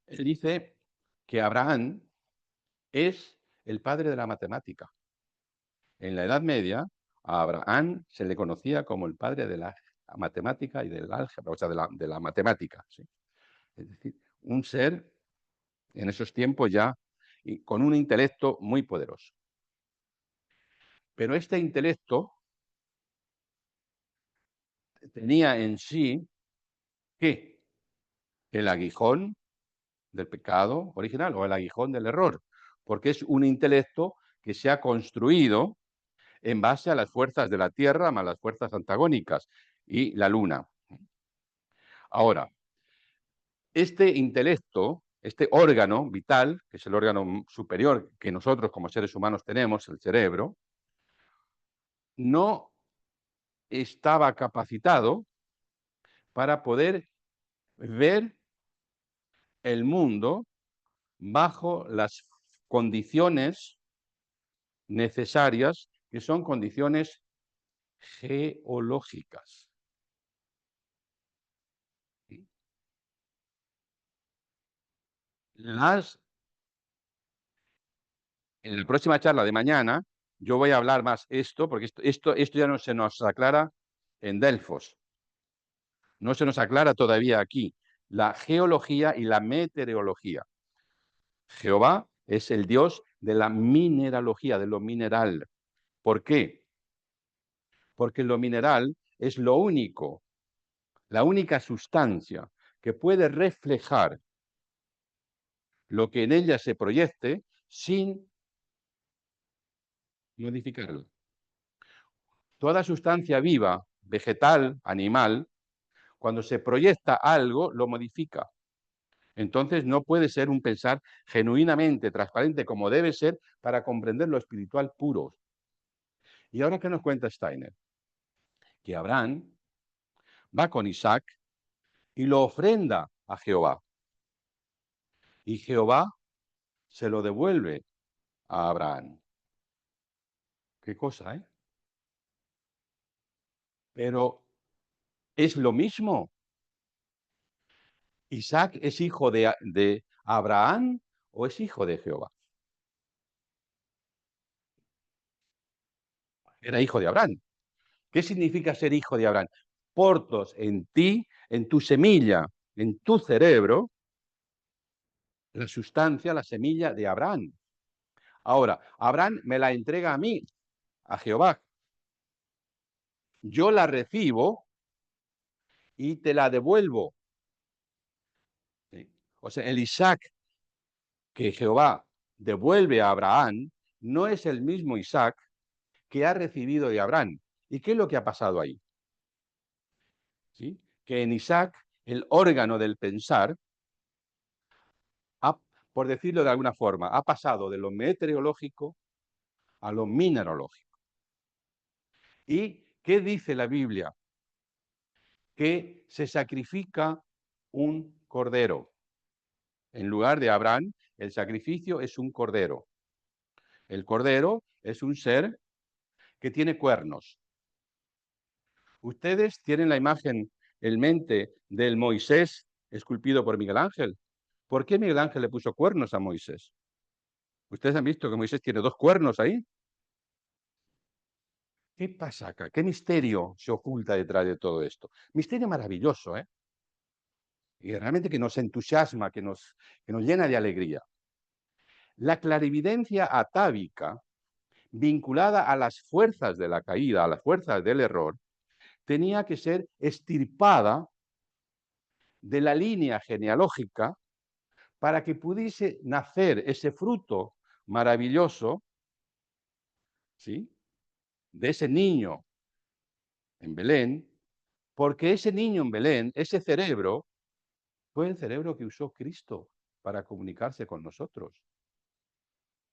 Él dice que Abraham es el padre de la matemática. En la Edad Media, a Abraham se le conocía como el padre de la matemática y del álgebra, o sea, de la matemática. ¿Sí? Es decir, un ser en esos tiempos ya y con un intelecto muy poderoso. Pero este intelecto tenía en sí ¿qué? El aguijón del pecado original o el aguijón del error, porque es un intelecto que se ha construido en base a las fuerzas de la Tierra más las fuerzas antagónicas y la Luna. Ahora, este intelecto, este órgano vital, que es el órgano superior que nosotros como seres humanos tenemos, el cerebro, no estaba capacitado para poder ver el mundo bajo las condiciones necesarias, que son condiciones geológicas. En la próxima charla de mañana yo voy a hablar más esto, porque esto ya no se nos aclara en Delfos. No se nos aclara todavía aquí. La geología y la meteorología. Jehová es el Dios de la mineralogía, de lo mineral. ¿Por qué? Porque lo mineral es lo único, la única sustancia que puede reflejar lo que en ella se proyecte sin modificarlo. Toda sustancia viva, vegetal, animal, cuando se proyecta algo, lo modifica. Entonces no puede ser un pensar genuinamente transparente como debe ser para comprender lo espiritual puro. ¿Y ahora qué nos cuenta Steiner? Que Abraham va con Isaac y lo ofrenda a Jehová. Y Jehová se lo devuelve a Abraham. Qué cosa, ¿eh? Pero es lo mismo. ¿Isaac es hijo de Abraham o es hijo de Jehová? Era hijo de Abraham. ¿Qué significa ser hijo de Abraham? Portos en ti, en tu semilla, en tu cerebro, la sustancia, la semilla de Abraham. Ahora, Abraham me la entrega a mí, a Jehová. Yo la recibo y te la devuelvo. ¿Sí? O sea, el Isaac que Jehová devuelve a Abraham no es el mismo Isaac que ha recibido de Abraham. ¿Y qué es lo que ha pasado ahí? ¿Sí? Que en Isaac el órgano del pensar por decirlo de alguna forma, ha pasado de lo meteorológico a lo mineralógico. ¿Y qué dice la Biblia? Que se sacrifica un cordero. En lugar de Abraham, el sacrificio es un cordero. El cordero es un ser que tiene cuernos. Ustedes tienen la imagen en mente del Moisés esculpido por Miguel Ángel. ¿Por qué Miguel Ángel le puso cuernos a Moisés? Ustedes han visto que Moisés tiene dos cuernos ahí. ¿Qué pasa acá? ¿Qué misterio se oculta detrás de todo esto? Misterio maravilloso, ¿eh? Y realmente que nos entusiasma, que nos llena de alegría. La clarividencia atávica, vinculada a las fuerzas de la caída, a las fuerzas del error, tenía que ser extirpada de la línea genealógica para que pudiese nacer ese fruto maravilloso, ¿sí? De ese niño en Belén, porque ese niño en Belén, ese cerebro, fue el cerebro que usó Cristo para comunicarse con nosotros.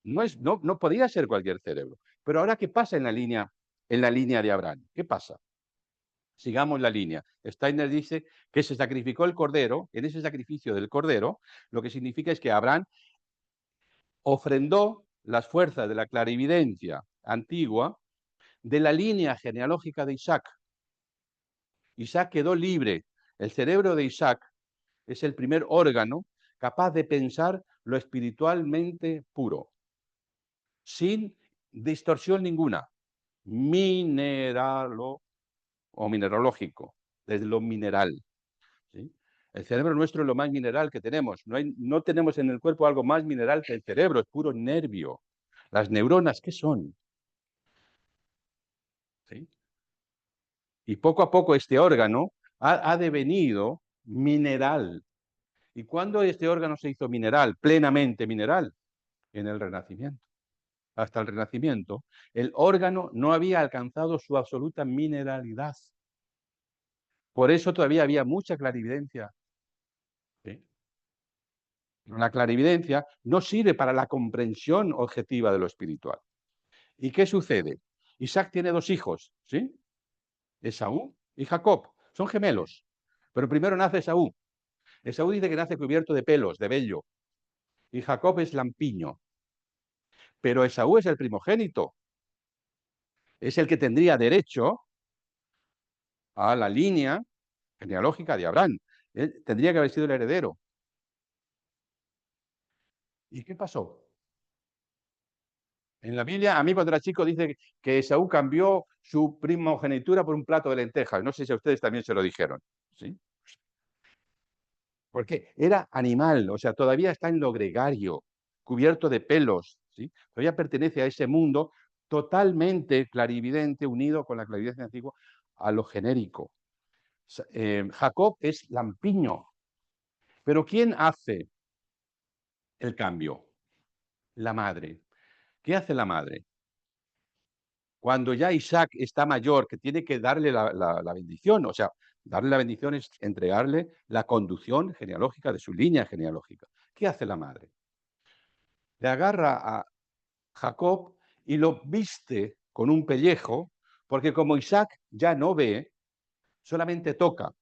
No podía ser cualquier cerebro. Pero ahora, ¿qué pasa en la línea de Abraham? ¿Qué pasa? Sigamos la línea. Steiner dice que se sacrificó el cordero. En ese sacrificio del cordero, lo que significa es que Abraham ofrendó las fuerzas de la clarividencia antigua de la línea genealógica de Isaac. Isaac quedó libre. El cerebro de Isaac es el primer órgano capaz de pensar lo espiritualmente puro, sin distorsión ninguna, mineralo o mineralógico, desde lo mineral. ¿Sí? El cerebro nuestro es lo más mineral que tenemos. No tenemos en el cuerpo algo más mineral que el cerebro, es puro nervio. Las neuronas, ¿qué son? ¿Sí? Y poco a poco este órgano ha devenido mineral. ¿Y cuándo este órgano se hizo mineral, plenamente mineral? En el Renacimiento. Hasta el Renacimiento, el órgano no había alcanzado su absoluta mineralidad. Por eso todavía había mucha clarividencia, ¿sí? La clarividencia no sirve para la comprensión objetiva de lo espiritual. ¿Y qué sucede? Isaac tiene dos hijos, ¿sí? Esaú y Jacob. Son gemelos. Pero primero nace Esaú. Esaú dice que nace cubierto de pelos, de vello. Y Jacob es lampiño. Pero Esaú es el primogénito. Es el que tendría derecho a la línea genealógica de Abraham. Él tendría que haber sido el heredero. ¿Y qué pasó? En la Biblia, a mí cuando era chico dice que Esaú cambió su primogenitura por un plato de lentejas. No sé si a ustedes también se lo dijeron. ¿Sí? Porque era animal, o sea, todavía está en lo gregario, cubierto de pelos, ¿sí? Todavía pertenece a ese mundo totalmente clarividente, unido con la clarividencia antigua, a lo genérico. Jacob es lampiño, pero ¿quién hace el cambio? La madre. ¿Qué hace la madre? Cuando ya Isaac está mayor, que tiene que darle la bendición, o sea, darle la bendición es entregarle la conducción genealógica de su línea genealógica. ¿Qué hace la madre? Le agarra a Jacob y lo viste con un pellejo, porque como Isaac ya no ve, solamente toca.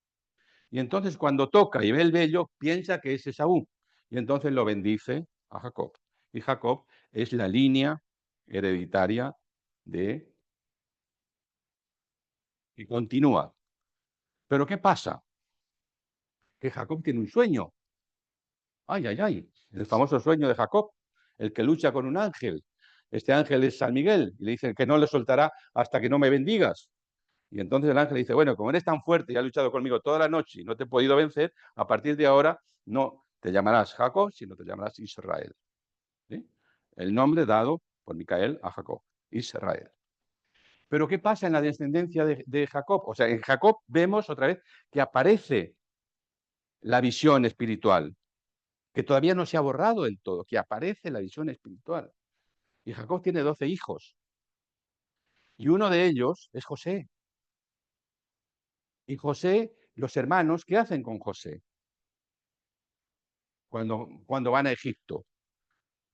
Y entonces cuando toca y ve el vello, piensa que es Esaú. Y entonces lo bendice a Jacob. Y Jacob es la línea hereditaria de... Y continúa. Pero ¿qué pasa? Que Jacob tiene un sueño. Ay, ay, ay. El famoso sueño de Jacob, el que lucha con un ángel. Este ángel es San Miguel y le dice que no le soltará hasta que no me bendigas. Y entonces el ángel dice, bueno, como eres tan fuerte y has luchado conmigo toda la noche y no te he podido vencer, a partir de ahora no te llamarás Jacob, sino te llamarás Israel. ¿Sí? El nombre dado por Micael a Jacob, Israel. Pero ¿qué pasa en la descendencia de Jacob? O sea, en Jacob vemos otra vez que aparece la visión espiritual, que todavía no se ha borrado del todo, que aparece la visión espiritual. Y Jacob tiene 12 hijos. Y uno de ellos es José. Y José, los hermanos, ¿qué hacen con José cuando van a Egipto?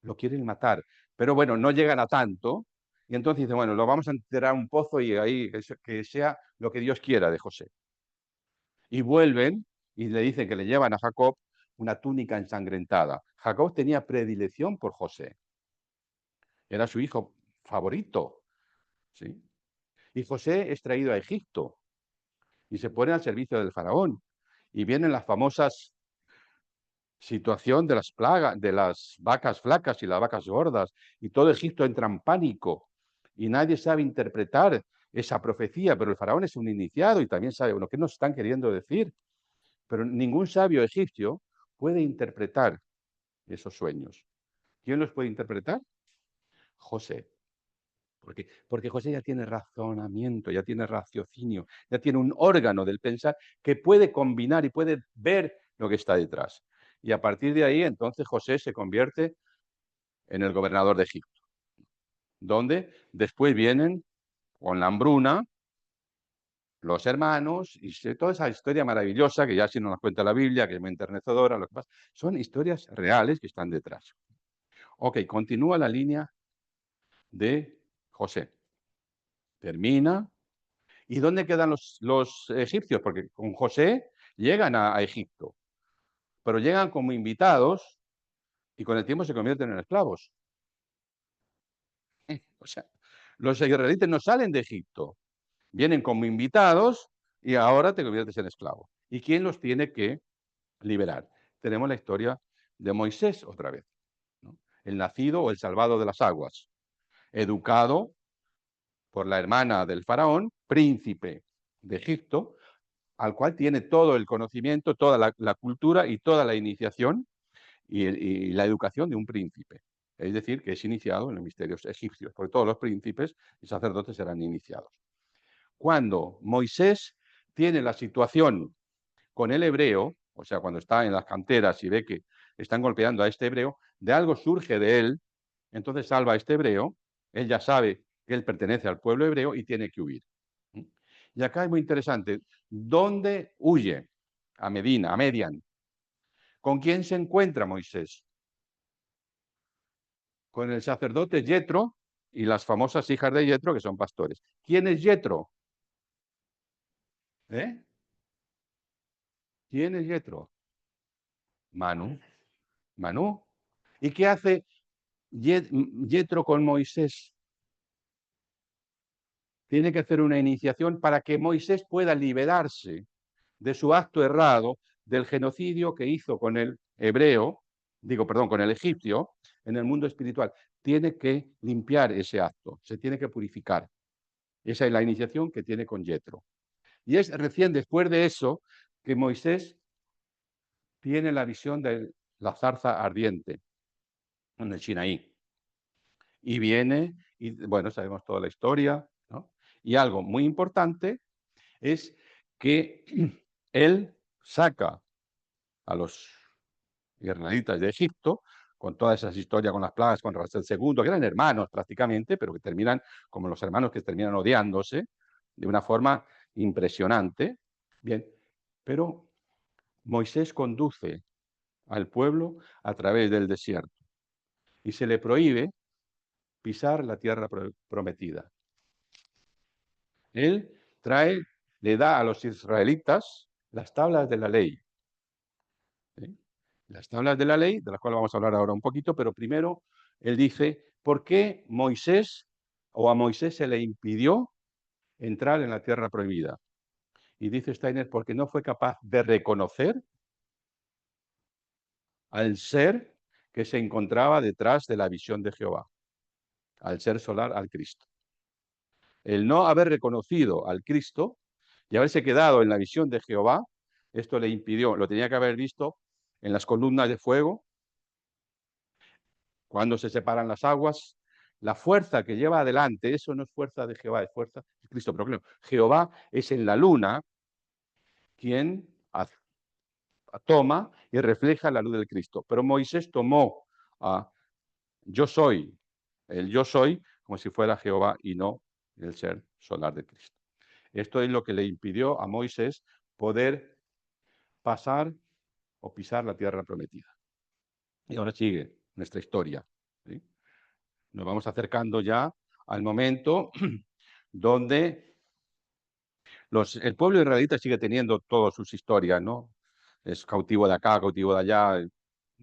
Lo quieren matar. Pero bueno, no llegan a tanto. Y entonces dicen, bueno, lo vamos a enterrar a un pozo y ahí que sea lo que Dios quiera de José. Y vuelven y le dicen que le llevan a Jacob una túnica ensangrentada. Jacob tenía predilección por José. Era su hijo favorito. ¿Sí? Y José es traído a Egipto y se pone al servicio del faraón. Y vienen las famosas situación de las plagas, de las vacas flacas y las vacas gordas, y todo Egipto entra en pánico y nadie sabe interpretar esa profecía, pero el faraón es un iniciado y también sabe lo que nos están queriendo decir, pero ningún sabio egipcio puede interpretar esos sueños. ¿Quién los puede interpretar? José. Porque José ya tiene razonamiento, ya tiene raciocinio, ya tiene un órgano del pensar que puede combinar y puede ver lo que está detrás. Y a partir de ahí, entonces José se convierte en el gobernador de Egipto, donde después vienen con la hambruna los hermanos y toda esa historia maravillosa que ya si nos cuenta la Biblia, que es muy enternecedora, lo que pasa, son historias reales que están detrás. Ok, continúa la línea de José. Termina. ¿Y dónde quedan los egipcios? Porque con José llegan a Egipto, pero llegan como invitados y con el tiempo se convierten en esclavos. O sea, los israelitas no salen de Egipto, vienen como invitados y ahora te conviertes en esclavo. ¿Y quién los tiene que liberar? Tenemos la historia de Moisés otra vez, ¿no? El nacido o el salvado de las aguas, educado por la hermana del faraón, príncipe de Egipto, al cual tiene todo el conocimiento, toda la cultura y toda la iniciación y la educación de un príncipe. Es decir, que es iniciado en los misterios egipcios, porque todos los príncipes y sacerdotes eran iniciados. Cuando Moisés tiene la situación con el hebreo, o sea, cuando está en las canteras y ve que están golpeando a este hebreo, de algo surge de él, entonces salva a este hebreo, él ya sabe que él pertenece al pueblo hebreo y tiene que huir. Y acá es muy interesante, ¿dónde huye? A Medina, a Median. ¿Con quién se encuentra Moisés? Con el sacerdote Yetro y las famosas hijas de Yetro, que son pastores. ¿Quién es Yetro? ¿Eh? ¿Quién es Yetro? Manu. Manu. ¿Y qué hace Yetro con Moisés? Tiene que hacer una iniciación para que Moisés pueda liberarse de su acto errado del genocidio que hizo con el hebreo, con el egipcio, en el mundo espiritual. Tiene que limpiar ese acto, se tiene que purificar. Esa es la iniciación que tiene con Yetro. Y es recién después de eso que Moisés tiene la visión de la zarza ardiente en el Sinaí. Y viene, y bueno, sabemos toda la historia, ¿no? Y algo muy importante es que él saca a los israelitas de Egipto, con todas esas historias, con las plagas, con Ramsés II, que eran hermanos prácticamente, pero que terminan como los hermanos que terminan odiándose de una forma impresionante. Bien, pero Moisés conduce al pueblo a través del desierto y se le prohíbe pisar la tierra prometida. Él le da a los israelitas las tablas de la ley. ¿Sí? Las tablas de la ley, de las cuales vamos a hablar ahora un poquito, pero primero él dice, ¿por qué a Moisés se le impidió entrar en la tierra prohibida? Y dice Steiner, porque no fue capaz de reconocer al ser que se encontraba detrás de la visión de Jehová, al ser solar, al Cristo. El no haber reconocido al Cristo y haberse quedado en la visión de Jehová, esto le impidió, lo tenía que haber visto en las columnas de fuego, cuando se separan las aguas, la fuerza que lleva adelante, eso no es fuerza de Jehová, es fuerza de Cristo. Pero claro, Jehová es en la luna quien toma y refleja la luz del Cristo. Pero Moisés tomó a yo soy, el yo soy, como si fuera Jehová y no el ser solar de Cristo. Esto es lo que le impidió a Moisés poder pasar o pisar la tierra prometida. Y ahora sigue nuestra historia. ¿Sí? Nos vamos acercando ya al momento donde el pueblo israelita sigue teniendo todas sus historias, ¿no? Es cautivo de acá, cautivo de allá.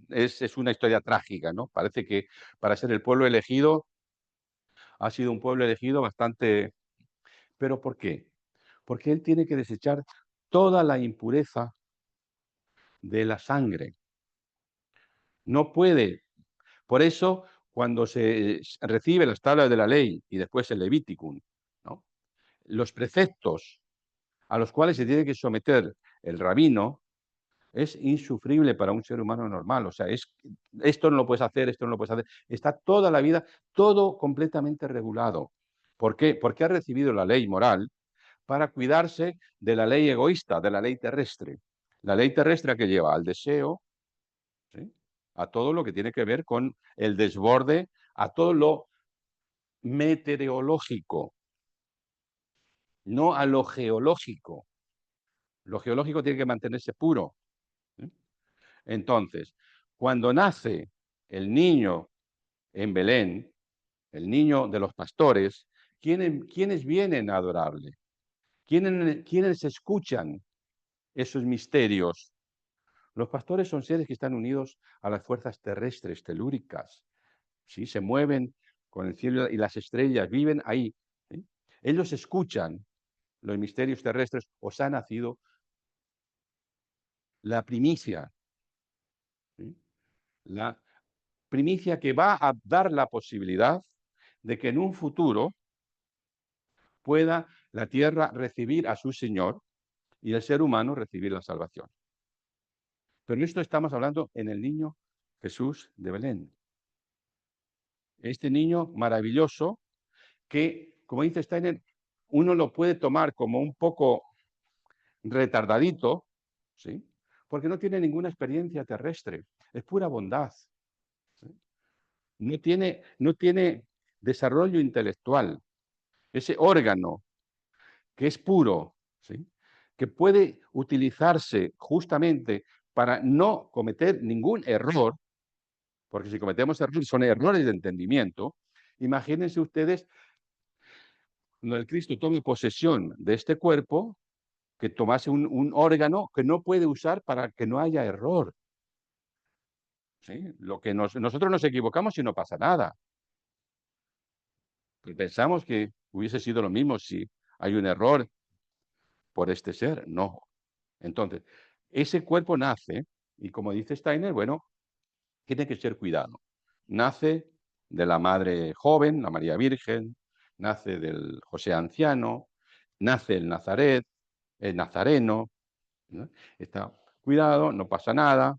Es una historia trágica, ¿no? Parece que para ser el pueblo elegido, ha sido un pueblo elegido bastante... ¿Pero por qué? Porque él tiene que desechar toda la impureza de la sangre. No puede. Por eso, cuando se recibe las tablas de la ley y después el Levíticum, ¿no? Los preceptos a los cuales se tiene que someter el rabino es insufrible para un ser humano normal. O sea, esto no lo puedes hacer, esto no lo puedes hacer. Está toda la vida, todo completamente regulado. ¿Por qué? Porque ha recibido la ley moral para cuidarse de la ley egoísta, de la ley terrestre. La ley terrestre que lleva al deseo, ¿sí? A todo lo que tiene que ver con el desborde, a todo lo meteorológico, no a lo geológico. Lo geológico tiene que mantenerse puro. ¿Sí? Entonces, cuando nace el niño en Belén, el niño de los pastores, ¿quiénes vienen a adorarle? ¿Quiénes escuchan esos misterios? Los pastores son seres que están unidos a las fuerzas terrestres, telúricas. ¿Sí? Se mueven con el cielo y las estrellas, viven ahí. ¿Sí? Ellos escuchan los misterios terrestres. Os ha nacido la primicia. ¿Sí? La primicia que va a dar la posibilidad de que en un futuro pueda la tierra recibir a su Señor y el ser humano recibir la salvación. Pero esto estamos hablando en el niño Jesús de Belén. Este niño maravilloso que, como dice Steiner, uno lo puede tomar como un poco retardadito, ¿sí? Porque no tiene ninguna experiencia terrestre, es pura bondad. ¿Sí? No tiene desarrollo intelectual, ese órgano que es puro, ¿sí? Que puede utilizarse justamente para no cometer ningún error, porque si cometemos errores son errores de entendimiento. Imagínense ustedes cuando el Cristo tome posesión de este cuerpo, que tomase un órgano que no puede usar para que no haya error. ¿Sí? Nosotros nos equivocamos y no pasa nada. Pensamos que hubiese sido lo mismo si hay un error por este ser. No. Entonces, ese cuerpo nace y, como dice Steiner, bueno, tiene que ser cuidado. Nace de la madre joven, la María Virgen, nace del José anciano, nace el Nazaret, el Nazareno, ¿no? Está cuidado, no pasa nada.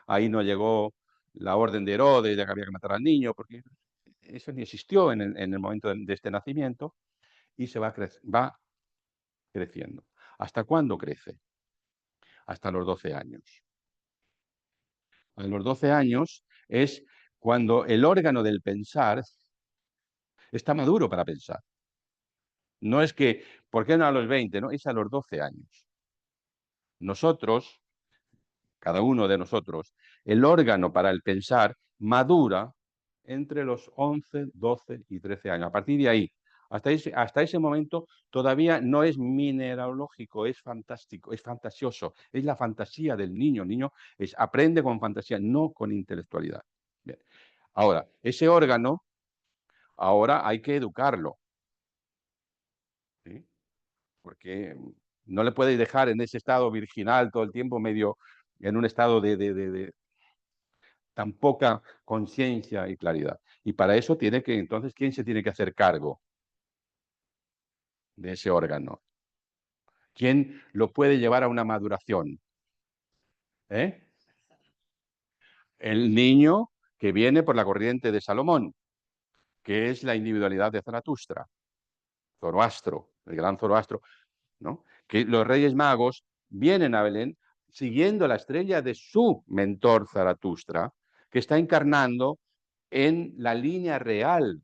Ahí no llegó la orden de Herodes de que había que matar al niño, porque eso ni existió en el momento de este nacimiento, y se va creciendo. ¿Hasta cuándo crece? Hasta los 12 años. A los 12 años es cuando el órgano del pensar está maduro para pensar. No es que, ¿por qué no a los 20? No, es a los 12 años. Nosotros, cada uno de nosotros, el órgano para el pensar madura entre los 11, 12 y 13 años. A partir de ahí, hasta ese momento, todavía no es mineralógico, es fantástico, es fantasioso, es la fantasía del niño. El niño aprende con fantasía, no con intelectualidad. Bien. Ahora, ese órgano, ahora hay que educarlo, ¿sí? Porque no le puedes dejar en ese estado virginal todo el tiempo, medio en un estado de tan poca conciencia y claridad. Y para eso tiene que, entonces, ¿quién se tiene que hacer cargo de ese órgano? ¿Quién lo puede llevar a una maduración? ¿Eh? El niño que viene por la corriente de Salomón, que es la individualidad de Zaratustra, Zoroastro, el gran Zoroastro, ¿no? Que los Reyes Magos vienen a Belén siguiendo la estrella de su mentor Zaratustra, que está encarnando en la línea real,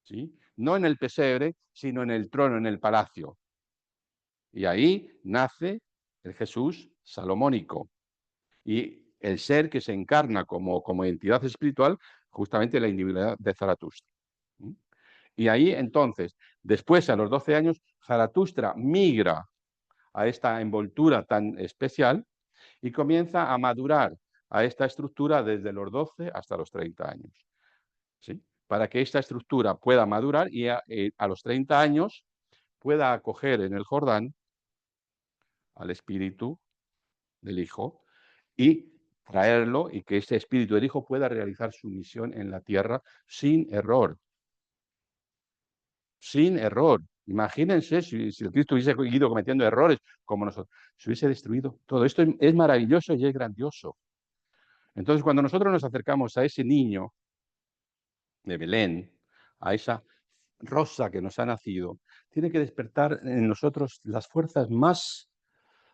¿sí? No en el pesebre, sino en el trono, en el palacio. Y ahí nace el Jesús salomónico y el ser que se encarna como entidad espiritual, justamente la individualidad de Zaratustra. Y ahí entonces, después a los 12 años, Zaratustra migra a esta envoltura tan especial y comienza a madurar a esta estructura desde los 12 hasta los 30 años. ¿Sí? Para que esta estructura pueda madurar y a los 30 años pueda acoger en el Jordán al espíritu del Hijo y traerlo y que ese espíritu del Hijo pueda realizar su misión en la tierra sin error. Sin error. Imagínense si el Cristo hubiese ido cometiendo errores como nosotros, se hubiese destruido todo. Esto es maravilloso y es grandioso. Entonces, cuando nosotros nos acercamos a ese niño de Belén, a esa rosa que nos ha nacido, tiene que despertar en nosotros las fuerzas más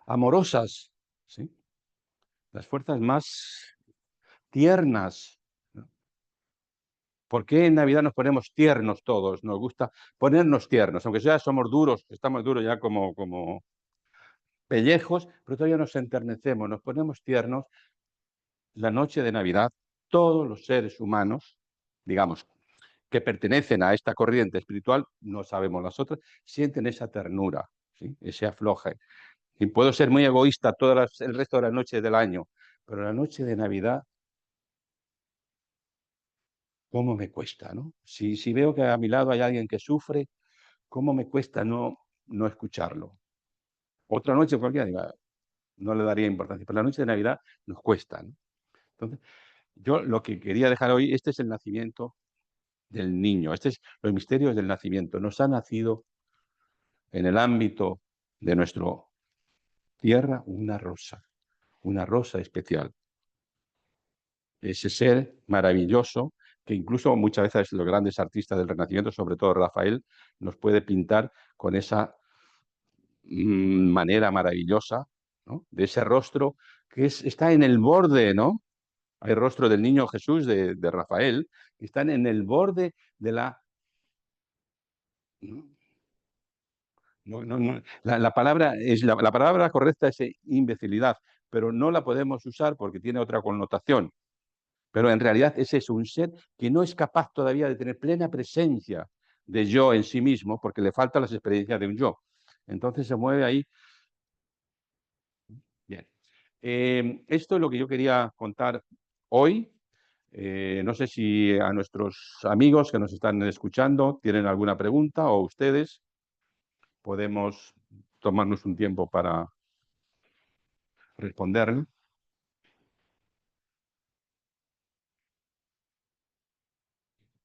amorosas, ¿sí? Las fuerzas más tiernas. ¿No? ¿Por qué en Navidad nos ponemos tiernos todos? Nos gusta ponernos tiernos, aunque ya somos duros, estamos duros ya como pellejos, pero todavía nos enternecemos, nos ponemos tiernos. La noche de Navidad, todos los seres humanos, digamos, que pertenecen a esta corriente espiritual, no sabemos las otras, sienten esa ternura, ¿sí? Ese afloje. Y puedo ser muy egoísta todo el resto de las noches del año, pero la noche de Navidad, ¿cómo me cuesta, no? Si veo que a mi lado hay alguien que sufre, ¿cómo me cuesta no escucharlo? Otra noche cualquiera diga, no le daría importancia, pero la noche de Navidad nos cuesta, ¿no? Entonces, yo lo que quería dejar hoy, este es el nacimiento del niño, este es los misterios del nacimiento. Nos ha nacido en el ámbito de nuestra tierra una rosa especial. Ese ser maravilloso que incluso muchas veces los grandes artistas del Renacimiento, sobre todo Rafael, nos puede pintar con esa manera maravillosa, ¿no? De ese rostro que está en el borde, ¿no? Hay rostro del niño Jesús de Rafael que están en el borde de la... ¿no? La palabra correcta es imbecilidad, pero no la podemos usar porque tiene otra connotación. Pero en realidad es eso, un ser que no es capaz todavía de tener plena presencia de yo en sí mismo porque le faltan las experiencias de un yo. Entonces se mueve ahí. Bien. Esto es lo que yo quería contar hoy. No sé si a nuestros amigos que nos están escuchando tienen alguna pregunta o ustedes podemos tomarnos un tiempo para responderle.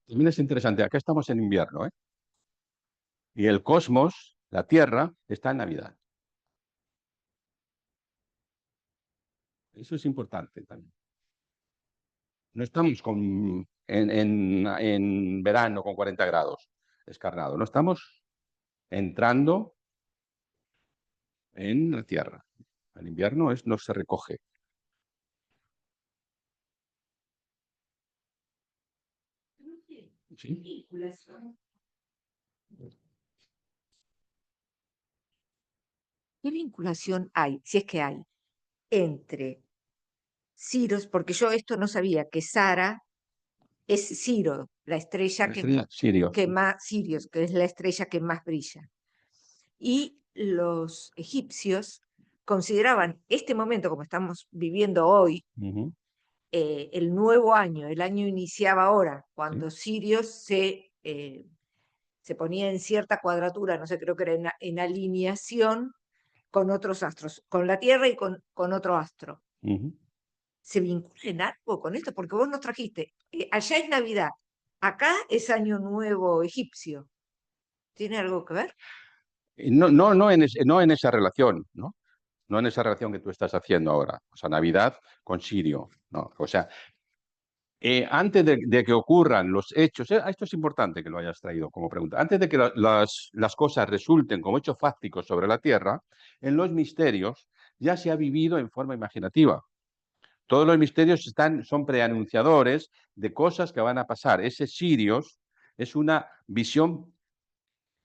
También es interesante, acá estamos en invierno, ¿eh? Y el cosmos, la Tierra, está en Navidad. Eso es importante también. No estamos en verano con 40 grados descarnado, no estamos entrando en la Tierra. El invierno no se recoge. ¿Sí? ¿Qué vinculación hay, si es que hay, entre Siros? Porque yo esto no sabía, que Sara es Ciro, la estrella La estrella Sirio. que más, Sirius, que es la estrella que más brilla. Y los egipcios consideraban este momento, como estamos viviendo hoy, el nuevo año. El año iniciaba ahora, cuando Sirius se ponía en cierta cuadratura, no sé, creo que era en alineación con otros astros, con la Tierra y con otro astro. ¿Se vincula en algo con esto? Porque vos nos trajiste, allá es Navidad, acá es Año Nuevo egipcio. ¿Tiene algo que ver? No en esa relación, ¿no? No en esa relación que tú estás haciendo ahora. O sea, Navidad con Sirio, ¿no? O sea, antes de que ocurran los hechos, esto es importante que lo hayas traído como pregunta, antes de que las cosas resulten como hechos fácticos sobre la Tierra, en los misterios ya se ha vivido en forma imaginativa. Todos los misterios son preanunciadores de cosas que van a pasar. Ese Sirios es una visión,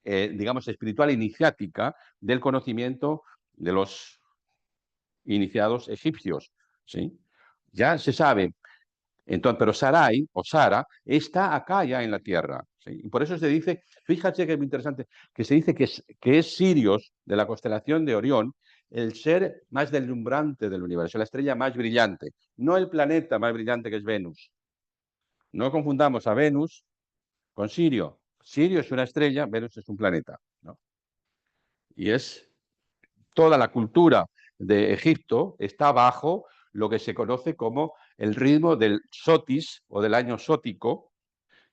digamos, espiritual iniciática del conocimiento de los iniciados egipcios. ¿Sí? Ya se sabe. Entonces, pero Sarai o Sara está acá ya en la tierra. ¿Sí? Y por eso se dice, fíjate que es muy interesante, que se dice que es Sirius de la constelación de Orión el ser más deslumbrante del universo, la estrella más brillante, no el planeta más brillante que es Venus. No confundamos a Venus con Sirio. Sirio es una estrella, Venus es un planeta, ¿no? Y es toda la cultura de Egipto está bajo lo que se conoce como el ritmo del sotis o del año sótico,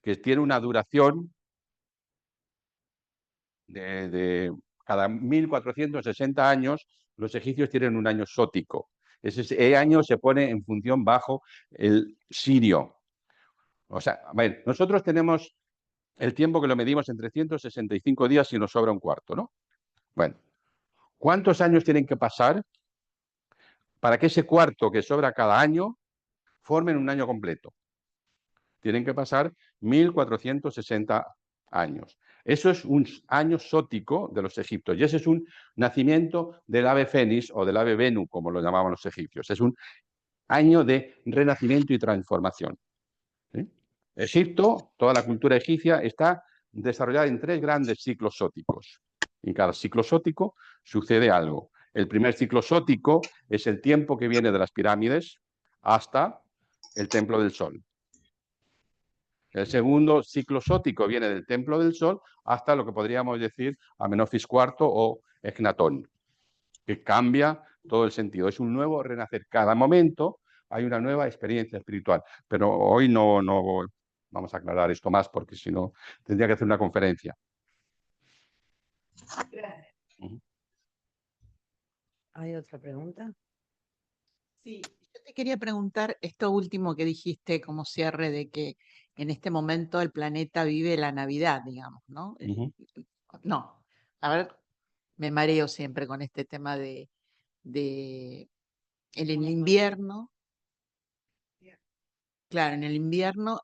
que tiene una duración de cada 1460 años, los egipcios tienen un año sótico. Ese año se pone en función bajo el sirio. O sea, a ver, nosotros tenemos el tiempo que lo medimos en 365 días y nos sobra un cuarto, ¿no? Bueno, ¿cuántos años tienen que pasar para que ese cuarto que sobra cada año formen un año completo? Tienen que pasar 1460 años. Eso es un año sótico de los egipcios y ese es un nacimiento del ave fénix o del ave Venu, como lo llamaban los egipcios. Es un año de renacimiento y transformación. ¿Sí? Egipto, toda la cultura egipcia está desarrollada en 3 grandes ciclos sóticos. En cada ciclo sótico sucede algo. El primer ciclo sótico es el tiempo que viene de las pirámides hasta el templo del sol. El segundo ciclo sótico viene del templo del sol hasta lo que podríamos decir Amenofis IV o Echnatón, que cambia todo el sentido. Es un nuevo renacer. Cada momento hay una nueva experiencia espiritual. Pero hoy no vamos a aclarar esto más porque si no tendría que hacer una conferencia. ¿Hay otra pregunta? Sí, yo te quería preguntar esto último que dijiste como cierre de que en este momento el planeta vive la Navidad, digamos, ¿no? No, a ver, me mareo siempre con este tema de en el invierno. Claro, en el invierno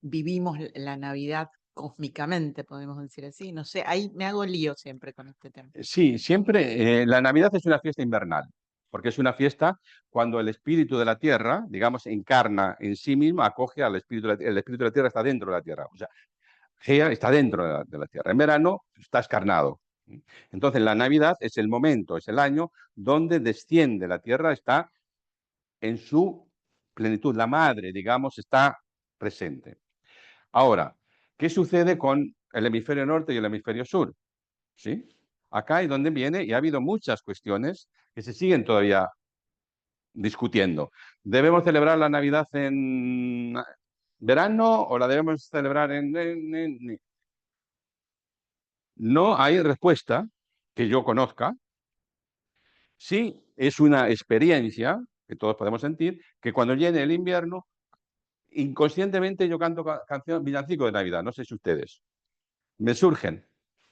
vivimos la Navidad cósmicamente, podemos decir así. No sé, ahí me hago lío siempre con este tema. Sí, siempre la Navidad es una fiesta invernal. porque es una fiesta cuando el espíritu de la tierra, digamos, encarna en sí mismo, acoge al espíritu, el espíritu de la tierra está dentro de la tierra, o sea, Gea está dentro de la tierra. En verano está escarnado. Entonces, la Navidad es el momento, es el año donde desciende la tierra, está en su plenitud. La madre, digamos, está presente. Ahora, ¿qué sucede con el hemisferio norte y el hemisferio sur? ¿Sí? Acá es donde viene, y ha habido muchas cuestiones que se siguen todavía discutiendo. ¿Debemos celebrar la Navidad en verano o la debemos celebrar en... No hay respuesta que yo conozca. Sí, es una experiencia que todos podemos sentir, que cuando llegue el invierno, inconscientemente yo canto canciones villancicos de Navidad, no sé si ustedes, me surgen.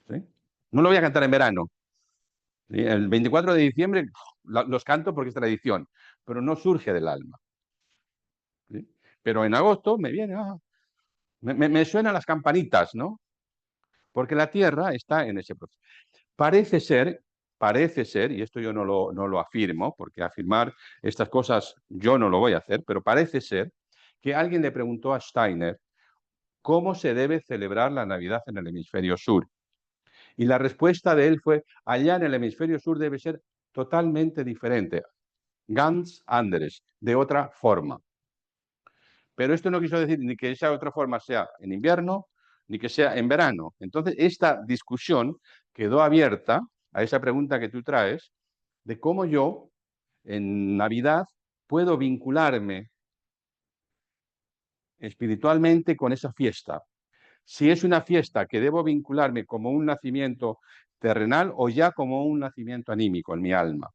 ¿Sí? No lo voy a cantar en verano. ¿Sí? El 24 de diciembre los canto porque es tradición, pero no surge del alma. ¿Sí? Pero en agosto me viene, me suenan las campanitas, ¿no? Porque la tierra está en ese proceso. Parece ser, y esto yo no lo afirmo, porque afirmar estas cosas yo no lo voy a hacer, pero parece ser que alguien le preguntó a Steiner cómo se debe celebrar la Navidad en el hemisferio sur. Y la respuesta de él fue, allá en el hemisferio sur debe ser totalmente diferente, ganz anders, de otra forma. Pero esto no quiso decir ni que esa otra forma sea en invierno, ni que sea en verano. Entonces, esta discusión quedó abierta a esa pregunta que tú traes, de cómo yo, en Navidad, puedo vincularme espiritualmente con esa fiesta. Si es una fiesta que debo vincularme como un nacimiento terrenal o ya como un nacimiento anímico en mi alma.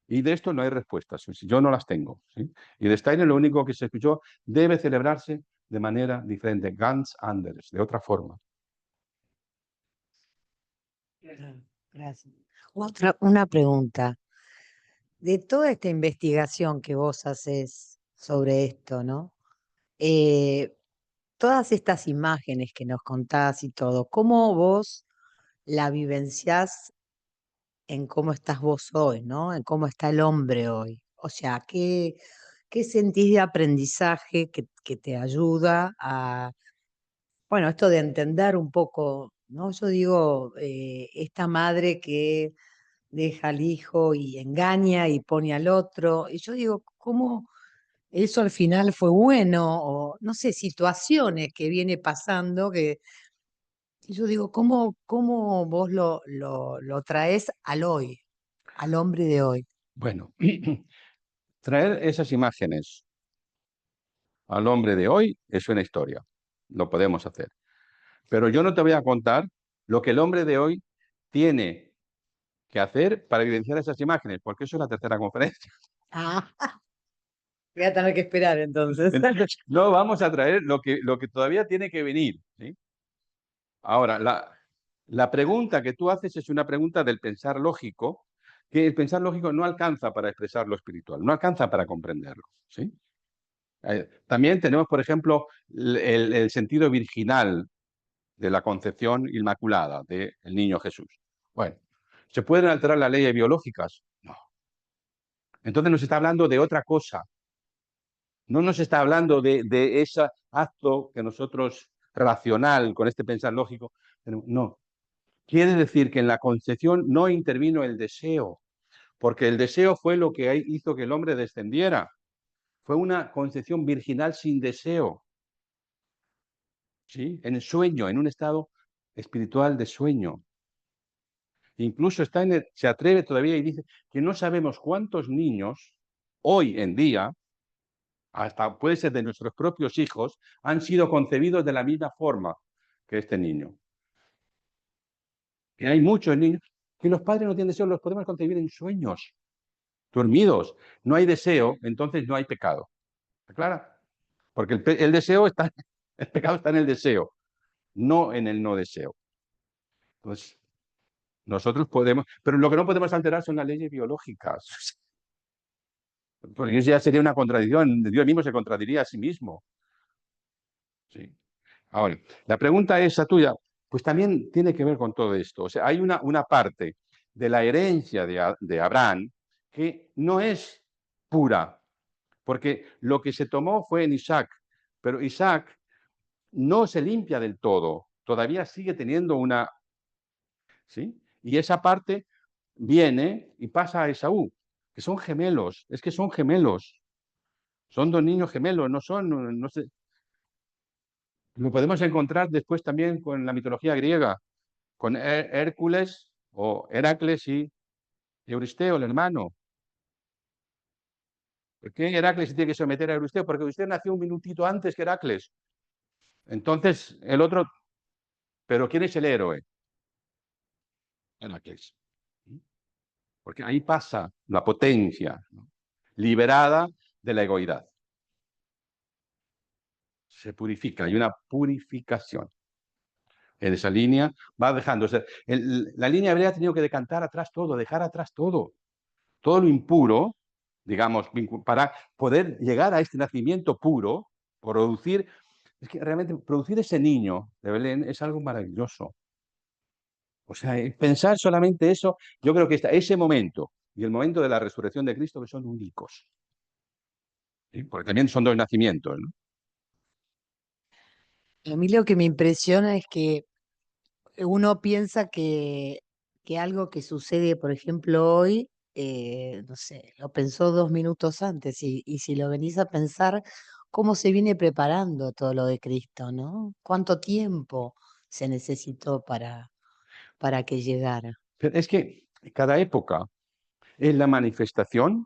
Y de esto no hay respuestas, yo no las tengo. ¿Sí? Y de Steiner lo único que se escuchó, debe celebrarse de manera diferente, ganz anders, de otra forma. Gracias. Una pregunta. De toda esta investigación que vos haces sobre esto, ¿no? Todas estas imágenes que nos contás y todo, ¿cómo vos la vivenciás en cómo estás vos hoy, ¿no? En cómo está el hombre hoy. O sea, ¿qué sentís de aprendizaje que te ayuda a, bueno, esto de entender un poco, ¿no? Yo digo, esta madre que deja al hijo y engaña y pone al otro, y yo digo, ¿cómo eso al final fue bueno? O no sé, situaciones que viene pasando que y yo digo, ¿cómo vos lo traes al hoy, al hombre de hoy? Bueno, traer esas imágenes al hombre de hoy es una historia. Lo podemos hacer. Pero yo no te voy a contar lo que el hombre de hoy tiene que hacer para evidenciar esas imágenes, porque eso es la tercera conferencia. Ah, voy a tener que esperar entonces. Entonces, no vamos a traer lo que todavía tiene que venir. ¿Sí? Ahora, la pregunta que tú haces es una pregunta del pensar lógico, que el pensar lógico no alcanza para expresar lo espiritual, no alcanza para comprenderlo. ¿Sí? También tenemos, por ejemplo, el sentido virginal de la concepción inmaculada del niño Jesús. Bueno, ¿se pueden alterar las leyes biológicas? No. Entonces nos está hablando de otra cosa. No nos está hablando de ese acto que nosotros, racional, con este pensar lógico, no. Quiere decir que en la concepción no intervino el deseo, porque el deseo fue lo que hizo que el hombre descendiera. Fue una concepción virginal sin deseo. ¿Sí? En el sueño, en un estado espiritual de sueño. Incluso Steiner se atreve todavía y dice que no sabemos cuántos niños hoy en día, hasta puede ser de nuestros propios hijos, han sido concebidos de la misma forma que este niño. Que hay muchos niños que los padres no tienen deseo, los podemos concebir en sueños, dormidos. No hay deseo, entonces no hay pecado. ¿Está clara? Porque el deseo está, el pecado está en el deseo, no en el no deseo. Entonces, nosotros podemos, pero lo que no podemos alterar son las leyes biológicas. Porque eso ya sería una contradicción. Dios mismo se contradiría a sí mismo. Sí. Ahora, la pregunta esa tuya, pues también tiene que ver con todo esto. O sea, hay una parte de la herencia de Abraham que no es pura, porque lo que se tomó fue en Isaac, pero Isaac no se limpia del todo, todavía sigue teniendo una... ¿Sí? Y esa parte viene y pasa a Esaú, que son gemelos, es que son gemelos, son dos niños gemelos, no son, no sé. Lo podemos encontrar después también con la mitología griega, con Hércules o Heracles y Euristeo, el hermano. ¿Por qué Heracles se tiene que someter a Euristeo? Porque Euristeo nació un minutito antes que Heracles. Entonces, el otro... ¿Pero quién es el héroe? Heracles. Porque ahí pasa la potencia, ¿no? Liberada de la egoidad. Se purifica, hay una purificación. En esa línea va dejando. O sea, la línea hebrea ha tenido que decantar atrás todo, dejar atrás todo lo impuro, digamos, para poder llegar a este nacimiento puro, producir, es que realmente producir ese niño de Belén es algo maravilloso. O sea, pensar solamente eso, yo creo que ese momento y el momento de la resurrección de Cristo que son únicos. ¿Sí? Porque también son dos nacimientos, ¿no? A mí lo que me impresiona es que uno piensa que algo que sucede, por ejemplo, hoy, no sé, lo pensó 2 minutos antes y si lo venís a pensar, cómo se viene preparando todo lo de Cristo, ¿no? ¿Cuánto tiempo se necesitó para que llegara? Pero es que cada época es la manifestación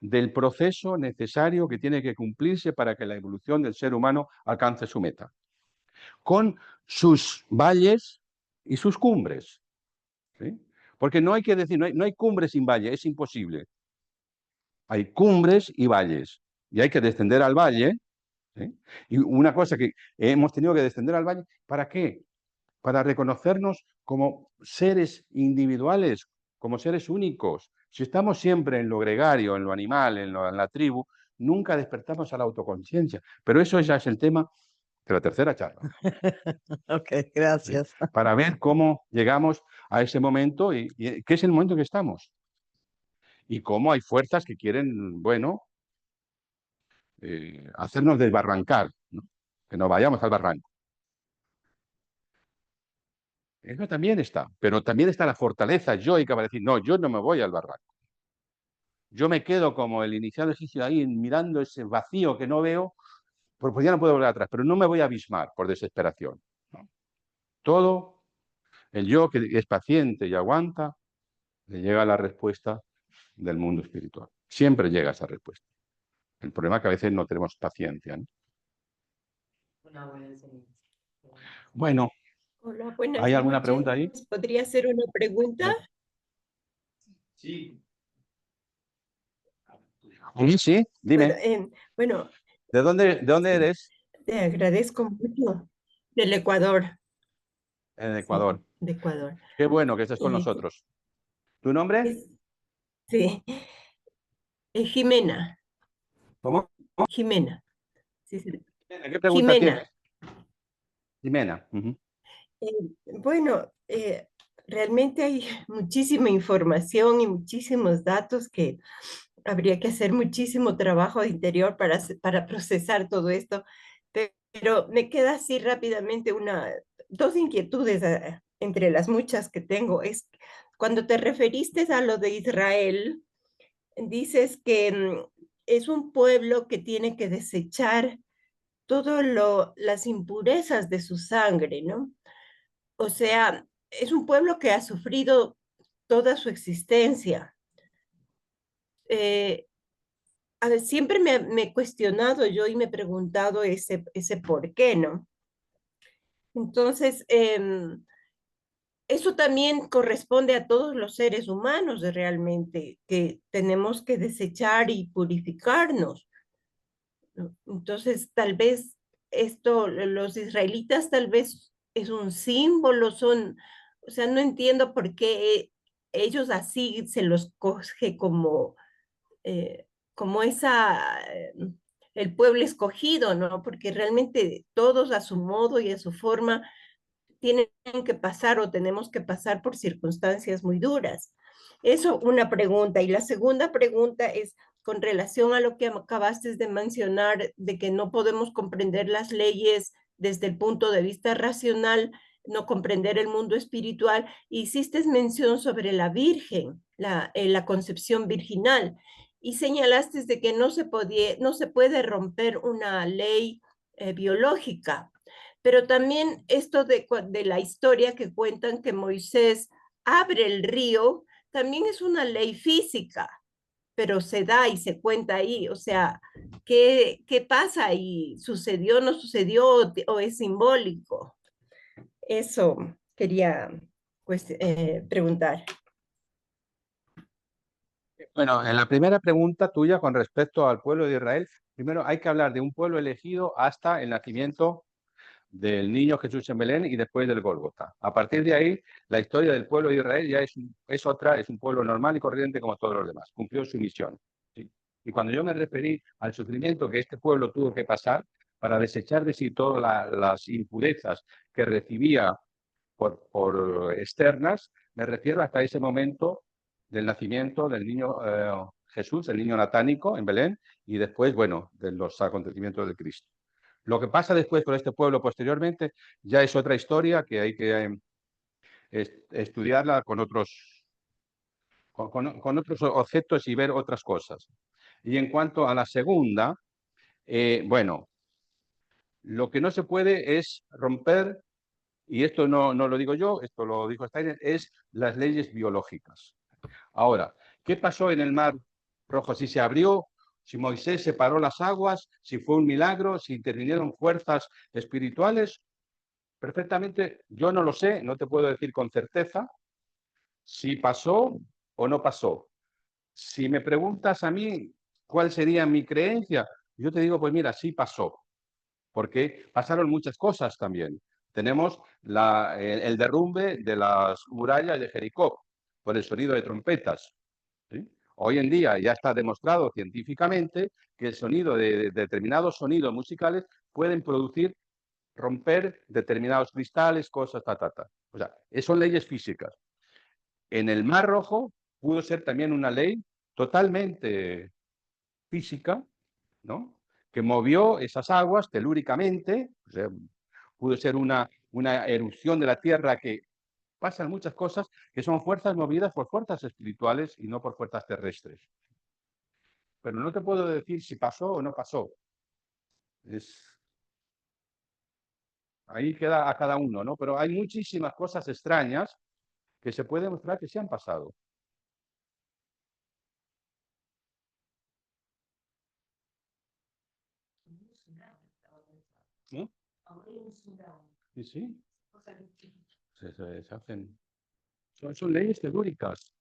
del proceso necesario que tiene que cumplirse para que la evolución del ser humano alcance su meta, con sus valles y sus cumbres. ¿Sí? Porque no hay que decir, no hay cumbres sin valle, es imposible. Hay cumbres y valles, y hay que descender al valle. ¿Sí? Y una cosa que hemos tenido que descender al valle, ¿para qué? Para reconocernos como seres individuales, como seres únicos. Si estamos siempre en lo gregario, en lo animal, en la tribu, nunca despertamos a la autoconciencia. Pero eso ya es el tema de la tercera charla. Ok, ¿Sí? gracias. Para ver cómo llegamos a ese momento y qué es el momento que estamos. Y cómo hay fuerzas que quieren, bueno, hacernos desbarrancar, ¿no? Que no vayamos al barranco. Eso también está, pero también está la fortaleza yoica para decir, no, yo no me voy al barranco. Yo me quedo como el iniciado egipcio ahí mirando ese vacío que no veo, porque ya no puedo volver atrás, pero no me voy a abismar por desesperación. ¿No? Todo el yo que es paciente y aguanta, le llega la respuesta del mundo espiritual. Siempre llega esa respuesta. El problema es que a veces no tenemos paciencia, ¿no? Una buena enseñanza. Bueno, Hola, buenas ¿hay alguna noches. pregunta ahí? ¿Podría hacer una pregunta? Sí. Sí, dime. Bueno, ¿De dónde sí, eres? te agradezco mucho. Del Ecuador. En Sí, Ecuador. de Ecuador. Qué bueno que estés con nosotros. ¿Tu nombre? Sí, Jimena. ¿Cómo? Jimena. Sí, sí. ¿Qué pregunta Jimena. tienes? Jimena. Bueno, realmente hay muchísima información y muchísimos datos que habría que hacer muchísimo trabajo de interior para procesar todo esto, pero me queda así rápidamente dos inquietudes entre las muchas que tengo. Es cuando te referiste a lo de Israel, dices que es un pueblo que tiene que desechar las impurezas de su sangre, ¿no? O sea, es un pueblo que ha sufrido toda su existencia. Eh, a ver, siempre me he cuestionado yo y me he preguntado ese por qué, ¿no? Entonces, eso también corresponde a todos los seres humanos realmente, que tenemos que desechar y purificarnos, ¿no? Entonces, tal vez los israelitas tal vez es un símbolo, o sea, no entiendo por qué ellos así se los coge eh, como el pueblo escogido, ¿no? Porque realmente todos a su modo y a su forma tienen que pasar o tenemos que pasar por circunstancias muy duras. Eso, una pregunta. Y la segunda pregunta es con relación a lo que acabaste de mencionar, de que no podemos comprender las leyes desde el punto de vista racional, no comprender el mundo espiritual. Hiciste mención sobre la Virgen, la concepción virginal, y señalaste de que no se puede romper una ley biológica. Pero también esto de la historia que cuentan que Moisés abre el río, también es una ley física, pero se da y se cuenta ahí. O sea, ¿qué pasa ahí? ¿Sucedió, no sucedió o es simbólico? Eso quería preguntar. Bueno, en la primera pregunta tuya con respecto al pueblo de Israel, primero hay que hablar de un pueblo elegido hasta el nacimiento del niño Jesús en Belén y después del Gólgota. A partir de ahí, la historia del pueblo de Israel ya es otra, es un pueblo normal y corriente como todos los demás. Cumplió su misión. ¿Sí? Y cuando yo me referí al sufrimiento que este pueblo tuvo que pasar para desechar de sí todas las impurezas que recibía por externas, me refiero hasta ese momento del nacimiento del niño Jesús, el niño natánico en Belén, y después, bueno, de los acontecimientos de Cristo. Lo que pasa después con este pueblo posteriormente ya es otra historia que hay que estudiarla con otros objetos y ver otras cosas. Y en cuanto a la segunda, bueno, lo que no se puede es romper, y esto no lo digo yo, esto lo dijo Steiner, es las leyes biológicas. Ahora, ¿qué pasó en el Mar Rojo? Si se abrió, si Moisés separó las aguas, si fue un milagro, si intervinieron fuerzas espirituales, perfectamente, yo no lo sé, no te puedo decir con certeza si pasó o no pasó. Si me preguntas a mí cuál sería mi creencia, yo te digo, pues mira, sí pasó, porque pasaron muchas cosas también. Tenemos el derrumbe de las murallas de Jericó por el sonido de trompetas. ¿Sí? Hoy en día ya está demostrado científicamente que el sonido de determinados sonidos musicales pueden romper determinados cristales, cosas, O sea, son leyes físicas. En el Mar Rojo pudo ser también una ley totalmente física, ¿no? Que movió esas aguas telúricamente, o sea, pudo ser una erupción de la Tierra que pasan muchas cosas que son fuerzas movidas por fuerzas espirituales y no por fuerzas terrestres. Pero no te puedo decir si pasó o no pasó. Ahí queda a cada uno, ¿no? Pero hay muchísimas cosas extrañas que se puede demostrar que se han pasado. ¿No? Sí, sí. Se hacen. Son leyes telúricas.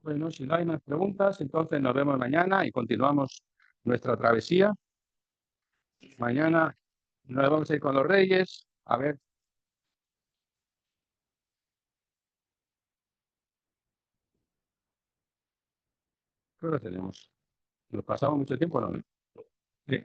Bueno, si no hay más preguntas, entonces nos vemos mañana y continuamos nuestra travesía. Mañana nos vamos a ir con los Reyes. A ver. ¿Qué hora tenemos? ¿Nos pasamos mucho tiempo o no? Sí.